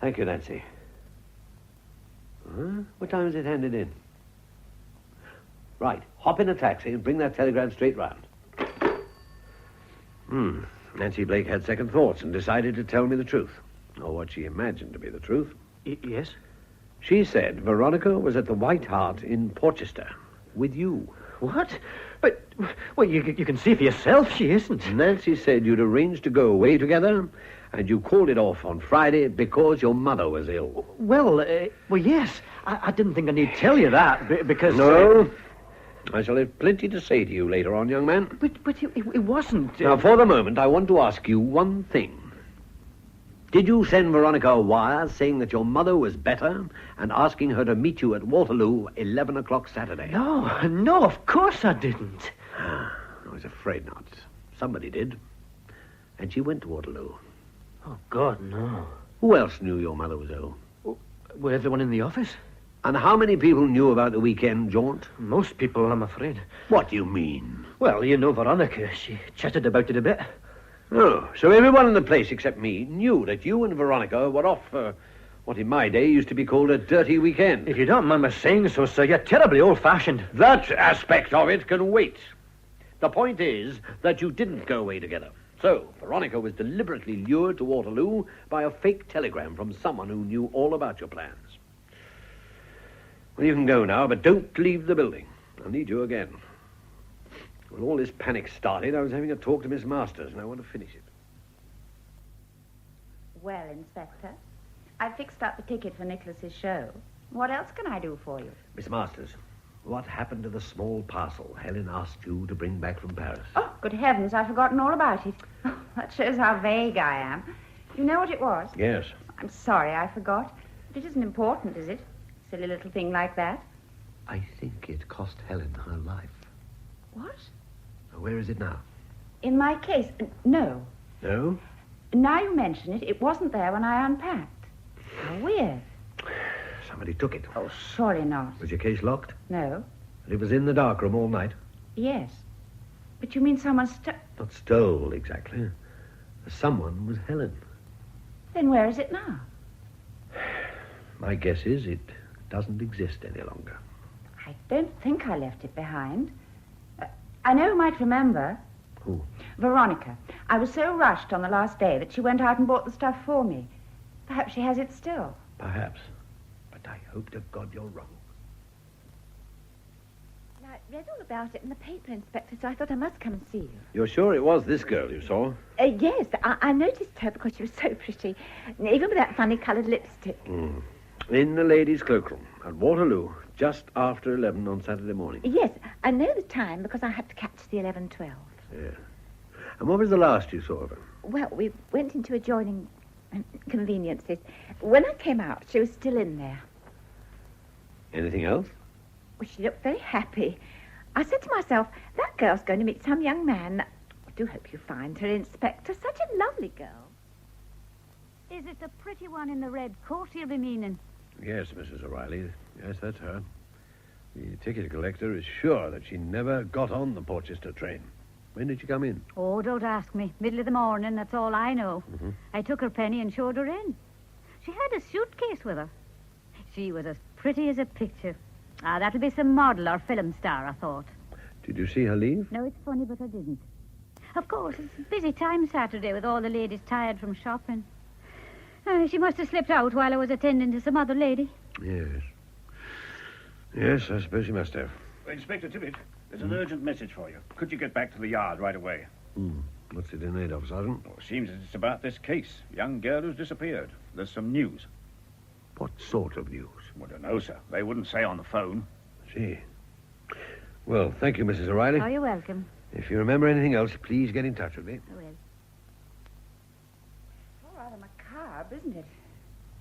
Thank you, Nancy. Huh? What time is it handed in? Right. Hop in a taxi and bring that telegram straight round. Nancy Blake had second thoughts and decided to tell me the truth. Or what she imagined to be the truth. Yes? She said Veronica was at the White Hart in Porchester with you. What? But, well, you can see for yourself she isn't. Nancy said you'd arranged to go away together, and you called it off on Friday because your mother was ill. Well, yes. I didn't think I need tell you that, because... No. I shall have plenty to say to you later on, young man. But it wasn't... Now, for the moment, I want to ask you one thing. Did you send Veronica a wire saying that your mother was better and asking her to meet you at Waterloo 11 o'clock Saturday? No, of course I didn't. I was afraid not. Somebody did. And she went to Waterloo. Oh, God, no. Who else knew your mother was ill? Well, everyone in the office. And how many people knew about the weekend jaunt? Most people, I'm afraid. What do you mean? Well, you know Veronica. She chatted about it a bit. Oh, so everyone in the place except me knew that you and Veronica were off for what in my day used to be called a dirty weekend. If you don't mind my saying so, sir, you're terribly old-fashioned. That aspect of it can wait. The point is that you didn't go away together. So, Veronica was deliberately lured to Waterloo by a fake telegram from someone who knew all about your plans. Well, you can go now, but don't leave the building. I'll need you again. When all this panic started, I was having a talk to Miss Masters, and I want to finish it. Well, Inspector, I fixed up the ticket for Nicholas's show. What else can I do for you? Miss Masters, what happened to the small parcel Helen asked you to bring back from Paris? Oh, good heavens, I've forgotten all about it. That shows how vague I am. You know what it was? Yes. I'm sorry I forgot. But it isn't important, is it? Silly little thing like that. I think it cost Helen her life. What? Where is it now? In my case, no. No? Now you mention it, it wasn't there when I unpacked. How weird. Somebody took it. Oh, surely not. Was your case locked? No. It was in the darkroom all night? Yes. But you mean someone Not stole, exactly. Someone was Helen. Then where is it now? My guess is it doesn't exist any longer. I don't think I left it behind. I know who might remember. Who? Veronica. I was so rushed on the last day that she went out and bought the stuff for me. Perhaps she has it still. Perhaps. But I hope to God you're wrong. Now, I read all about it in the paper, Inspector, so I thought I must come and see you. You're sure it was this girl you saw? Yes, I noticed her because she was so pretty, even with that funny-coloured lipstick. In the ladies' cloakroom at Waterloo, just after 11 on Saturday morning. Yes, I know the time because I had to catch the 11:12. Yeah. And what was the last you saw of her? Well, we went into adjoining conveniences. When I came out, she was still in there. Anything else? Well, she looked very happy. I said to myself, that girl's going to meet some young man. I do hope you find her, Inspector. Such a lovely girl. Is it the pretty one in the red coat you'll be meaning? Yes, Mrs. O'Reilly. Yes, that's her. The ticket collector is sure that she never got on the Porchester train. When did she come in? Oh, don't ask me. Middle of the morning, that's all I know. I took her penny and showed her in. She had a suitcase with her. She was as pretty as a picture. That'll be some model or film star, I thought. Did you see her leave? No, it's funny, but I didn't. Of course, it's a busy time Saturday with all the ladies tired from shopping. She must have slipped out while I was attending to some other lady. Yes. Yes, I suppose she must have. Inspector Tibbett, there's an urgent message for you. Could you get back to the yard right away? What's it in aid of, Sergeant? Well, it seems that it's about this case. A young girl who's disappeared. There's some news. What sort of news? Well, I don't know, sir. They wouldn't say on the phone. See. Well, thank you, Mrs. O'Reilly. Oh, you're welcome. If you remember anything else, please get in touch with me. I will. All rather macabre, isn't it?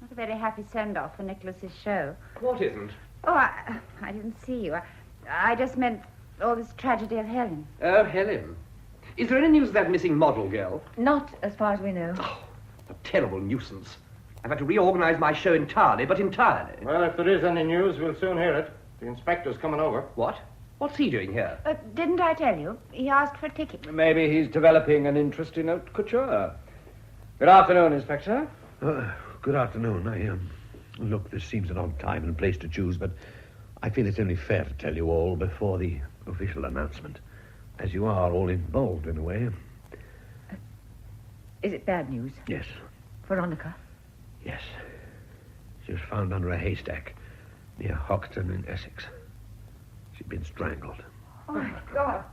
Not a very happy send-off for Nicholas's show. What isn't? Oh, I didn't see you. I just meant all this tragedy of Helen. Oh, Helen. Is there any news of that missing model girl? Not as far as we know. Oh, a terrible nuisance. I've had to reorganize my show entirely, but entirely. Well, if there is any news, we'll soon hear it. The inspector's coming over. What? What's he doing here? Didn't I tell you? He asked for a ticket. Maybe he's developing an interest in haute couture. Good afternoon, Inspector. Good afternoon. Look, this seems an odd time and place to choose, but I feel it's only fair to tell you all before the official announcement, as you are all involved in a way. Is it bad news? Yes. Veronica? Yes. She was found under a haystack near Hoxton in Essex. She'd been strangled. Oh, my God.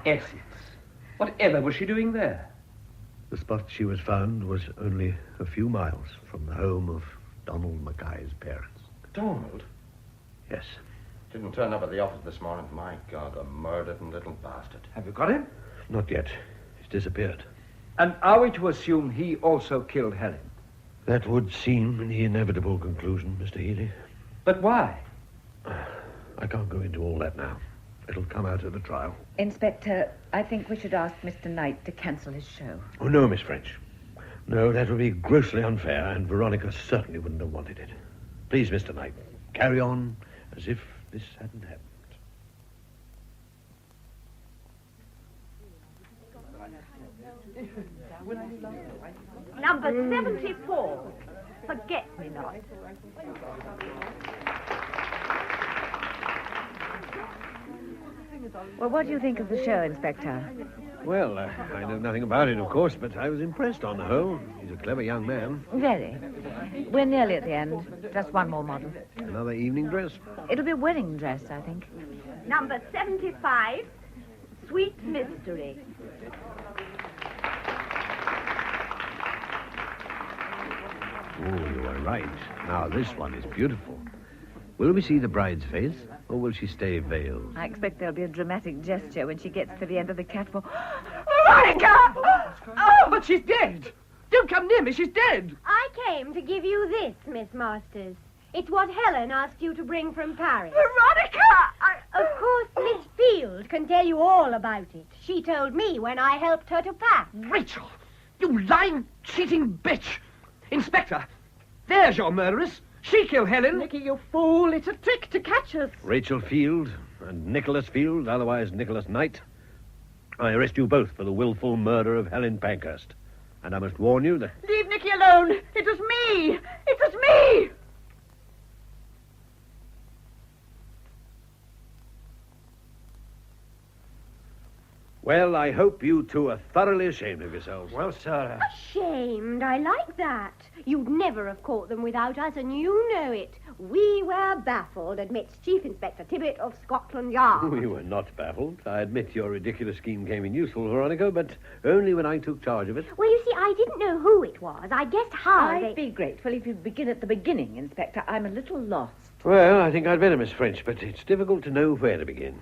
Essex. Whatever was she doing there? The spot she was found was only a few miles from the home of Donald Mackay's parents. Donald? Yes. Didn't turn up at the office this morning. My God, the murdered little bastard. Have you got him? Not yet. He's disappeared. And are we to assume he also killed Helen? That would seem the inevitable conclusion, Mr. Healy. But why? I can't go into all that now. It'll come out at the trial. Inspector, I think we should ask Mr. Knight to cancel his show. Oh, no, Miss French. No, that would be grossly unfair, and Veronica certainly wouldn't have wanted it. Please, Mr. Knight, carry on as if this hadn't happened. Number 74. Forget-me-not. Well, what do you think of the show, Inspector? Well, I know nothing about it, of course, but I was impressed on the whole. He's a clever young man. Very. We're nearly at the end. Just one more model. Another evening dress? It'll be a wedding dress, I think. Number 75, Sweet Mystery. Oh, you are right. Now, this one is beautiful. Will we see the bride's face, or will she stay veiled? I expect there'll be a dramatic gesture when she gets to the end of the catwalk. Veronica! Oh, but she's dead! Don't come near me, she's dead! I came to give you this, Miss Masters. It's what Helen asked you to bring from Paris. Veronica! Of course, Miss Field can tell you all about it. She told me when I helped her to pack. Rachel! You lying, cheating bitch! Inspector, there's your murderess. She killed Helen. Nicky, you fool. It's a trick to catch us. Rachel Field and Nicholas Field, otherwise Nicholas Knight. I arrest you both for the willful murder of Helen Pankhurst. And I must warn you that... Leave Nicky alone. It was me. It was me. Well, I hope you two are thoroughly ashamed of yourselves. Well, sir... Ashamed. I like that. You'd never have caught them without us, and you know it. We were baffled, admits Chief Inspector Tibbet of Scotland Yard. We were not baffled. I admit your ridiculous scheme came in useful, Veronica, but only when I took charge of it. Well, you see, I didn't know who it was. I guessed how I'd be grateful if you'd begin at the beginning, Inspector. I'm a little lost. Well, I think I'd better, Miss French, but it's difficult to know where to begin.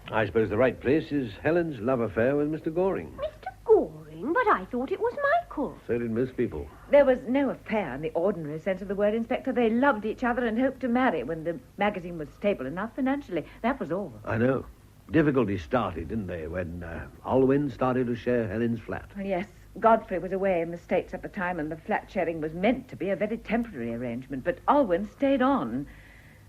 I suppose the right place is Helen's love affair with Mr. Goring. Mr. Goring? But I thought it was Michael. So did most people. There was no affair in the ordinary sense of the word, Inspector. They loved each other and hoped to marry when the magazine was stable enough financially. That was all. I know. Difficulties started, didn't they, when Alwyn started to share Helen's flat? Well, yes, Godfrey was away in the States at the time, and the flat sharing was meant to be a very temporary arrangement, but Alwyn stayed on.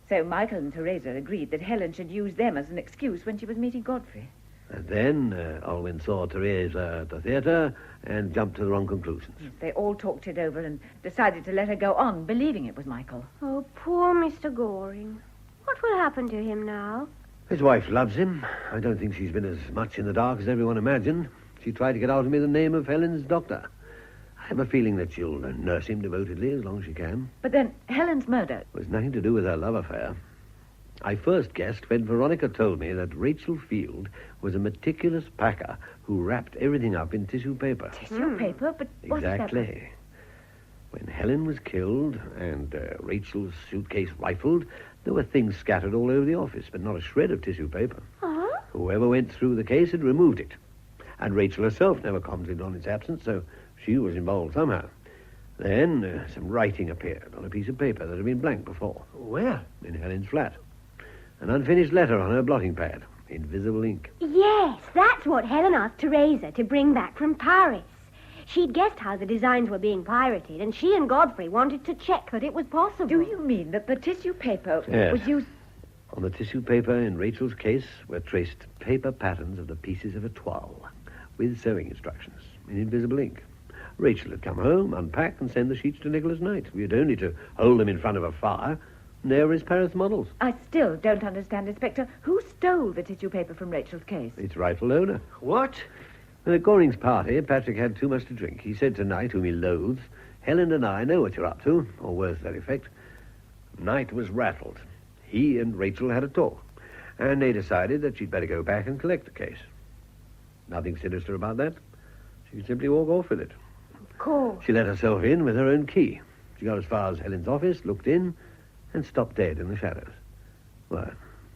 So Michael and Teresa agreed that Helen should use them as an excuse when she was meeting Godfrey. And then Alwyn saw Teresa at the theatre and jumped to the wrong conclusions. They all talked it over and decided to let her go on, believing it was Michael. Oh, poor Mr. Goring. What will happen to him now? His wife loves him. I don't think she's been as much in the dark as everyone imagined. She tried to get out of me the name of Helen's doctor. I have a feeling that she'll nurse him devotedly as long as she can. But then Helen's murder... It was nothing to do with her love affair. I first guessed when Veronica told me that Rachel Field was a meticulous packer who wrapped everything up in tissue paper. Tissue paper? But what is that? Exactly. When Helen was killed and Rachel's suitcase rifled, there were things scattered all over the office, but not a shred of tissue paper. Huh? Whoever went through the case had removed it. And Rachel herself never commented on its absence, so she was involved somehow. Then some writing appeared on a piece of paper that had been blank before. Where? In Helen's flat. An unfinished letter on her blotting pad. Invisible ink. Yes, that's what Helen asked Teresa to bring back from Paris. She'd guessed how the designs were being pirated, and she and Godfrey wanted to check that it was possible. Do you mean that the tissue paper Yes. was used... On the tissue paper in Rachel's case were traced paper patterns of the pieces of a toile, with sewing instructions in invisible ink. Rachel had come home, unpacked, and sent the sheets to Nicholas Knight. We had only to hold them in front of a fire, and there were his Paris models. I still don't understand, Inspector. Who stole the tissue paper from Rachel's case? Its rightful owner. What? At Goring's party, Patrick had too much to drink. He said to Knight, whom he loathes, "Helen and I know what you're up to," or words to that effect. Knight was rattled. He and Rachel had a talk, and they decided that she'd better go back and collect the case. Nothing sinister about that. She could simply walk off with it. Of course. She let herself in with her own key. She got as far as Helen's office, looked in, and stopped dead in the shadows. Well,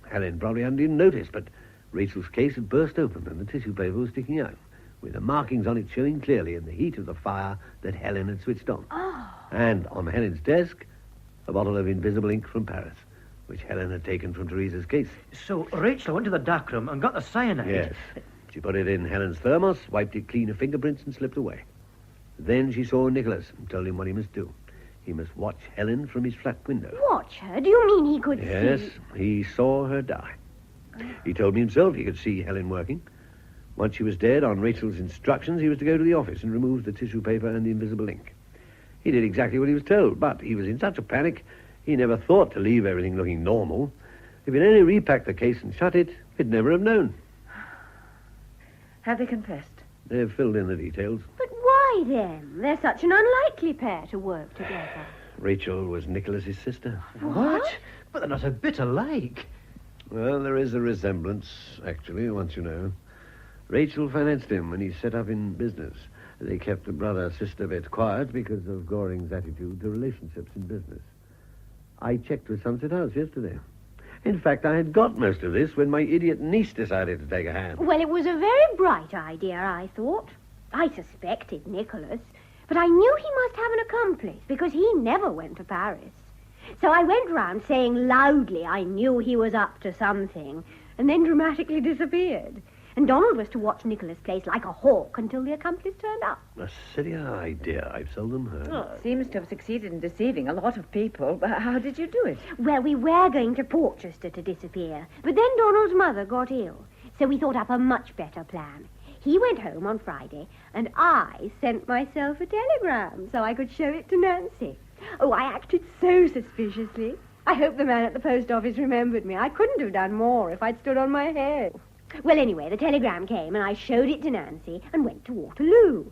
Helen probably hadn't even noticed, but Rachel's case had burst open and the tissue paper was sticking out, with the markings on it showing clearly in the heat of the fire that Helen had switched on. Oh. And on Helen's desk, a bottle of invisible ink from Paris, which Helen had taken from Teresa's case. So Rachel went to the darkroom and got the cyanide? Yes. She put it in Helen's thermos, wiped it clean of fingerprints, and slipped away. Then she saw Nicholas and told him what he must do. He must watch Helen from his flat window. Watch her? Do you mean he could Yes, see? he saw her die. He told me himself he could see Helen working. Once she was dead, on Rachel's instructions, he was to go to the office and remove the tissue paper and the invisible ink. He did exactly what he was told, but he was in such a panic, he never thought to leave everything looking normal. If he'd only repacked the case and shut it, he'd never have known. Have they confessed? They've filled in the details. But why then? They're such an unlikely pair to work together. Rachel was Nicholas's sister. What? But they're not a bit alike. Well, there is a resemblance, actually, once you know. Rachel financed him when he set up in business. They kept the brother-sister bit quiet because of Goring's attitude to relationships in business. I checked with Sunset House yesterday. In fact, I had got most of this when my idiot niece decided to take a hand. Well, it was a very bright idea, I thought. I suspected Nicholas, but I knew he must have an accomplice because he never went to Paris. So I went round saying loudly I knew he was up to something, and then dramatically disappeared. And Donald was to watch Nicholas' place like a hawk until the accomplice turned up. A sillier idea I've seldom heard. Oh, seems to have succeeded in deceiving a lot of people. But how did you do it? Well, we were going to Portchester to disappear, but then Donald's mother got ill, so we thought up a much better plan. He went home on Friday, and I sent myself a telegram so I could show it to Nancy. Oh, I acted so suspiciously. I hope the man at the post office remembered me. I couldn't have done more if I'd stood on my head. Well, anyway, the telegram came, and I showed it to Nancy and went to Waterloo.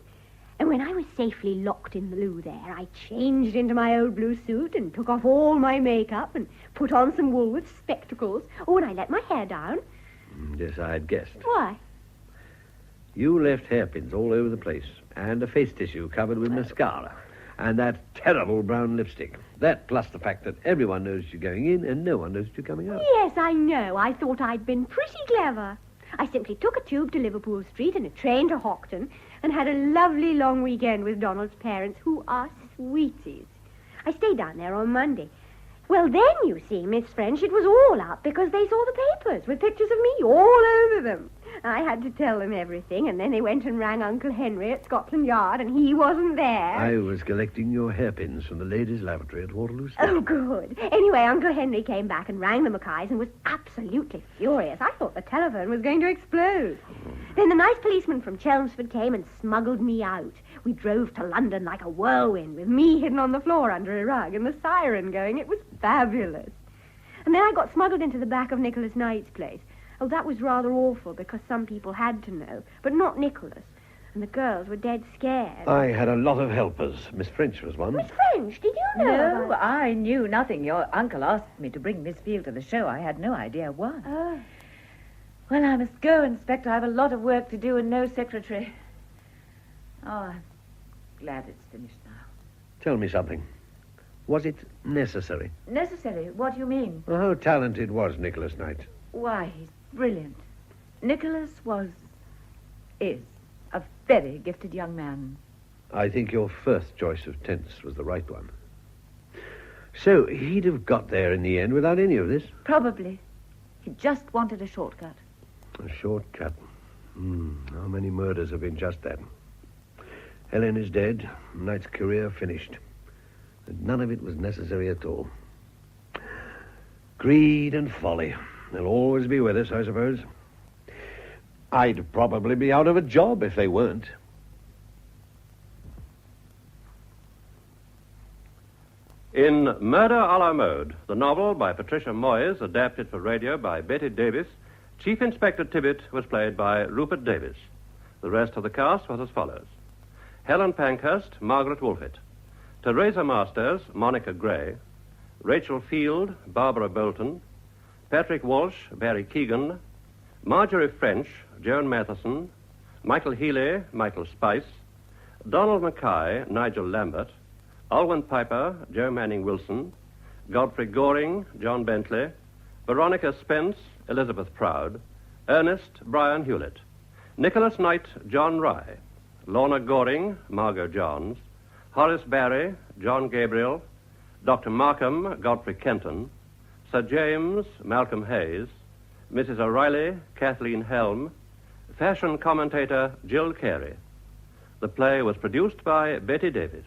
And when I was safely locked in the loo there, I changed into my old blue suit and took off all my makeup and put on some Woolworth spectacles. Oh, and I let my hair down. Yes, I had guessed. Why? You left hairpins all over the place, and a face tissue covered with mascara, and that terrible brown lipstick. That plus the fact that everyone knows you're going in and no one knows you're coming out. Yes, I know. I thought I'd been pretty clever. I simply took a tube to Liverpool Street and a train to Hoxton and had a lovely long weekend with Donald's parents, who are sweeties. I stayed down there on Monday. Well, then, you see, Miss French, it was all up because they saw the papers with pictures of me all over them. I had to tell them everything, and then they went and rang Uncle Henry at Scotland Yard, and he wasn't there. I was collecting your hairpins from the ladies' lavatory at Waterloo Station. Oh, good. Anyway, Uncle Henry came back and rang the Mackays and was absolutely furious. I thought the telephone was going to explode. Then the nice policeman from Chelmsford came and smuggled me out. We drove to London like a whirlwind, with me hidden on the floor under a rug and the siren going. It was fabulous. And then I got smuggled into the back of Nicholas Knight's place. Oh, that was rather awful because some people had to know, but not Nicholas. and the girls were dead scared. I had a lot of helpers. Miss French was one. Miss French, did you know? No, I knew nothing. Your uncle asked me to bring Miss Field to the show. I had no idea why. Oh. Well, I must go, Inspector. I have a lot of work to do and no secretary. Oh, I'm glad it's finished now. Tell me something. Was it necessary? Necessary? What do you mean? Well, how talented was Nicholas Knight? Why, he's brilliant. Nicholas is a very gifted young man. I think your first choice of tense was the right one. So he'd have got there in the end without any of this? Probably. He just wanted a shortcut. A shortcut. How many murders have been just that? Helen is dead. Knight's career finished. And none of it was necessary at all. Greed and folly. They'll always be with us, I suppose. I'd probably be out of a job if they weren't. In Murder à la Mode, the novel by Patricia Moyes, adapted for radio by Betty Davis, Chief Inspector Tibbet was played by Rupert Davis. The rest of the cast was as follows. Helen Pankhurst, Margaret Wolfett. Teresa Masters, Monica Gray. Rachel Field, Barbara Bolton. Patrick Walsh, Barry Keegan. Marjorie French, Joan Matheson. Michael Healy, Michael Spice. Donald Mackay, Nigel Lambert. Alwyn Piper, Joe Manning Wilson. Godfrey Goring, John Bentley. Veronica Spence, Elizabeth Proud. Ernest, Brian Hewlett. Nicholas Knight, John Rye. Lorna Goring, Margot Johns. Horace Barry, John Gabriel. Dr. Markham, Godfrey Kenton. Sir James, Malcolm Hayes. Mrs. O'Reilly, Kathleen Helm. Fashion commentator, Jill Carey. The play was produced by Betty Davis.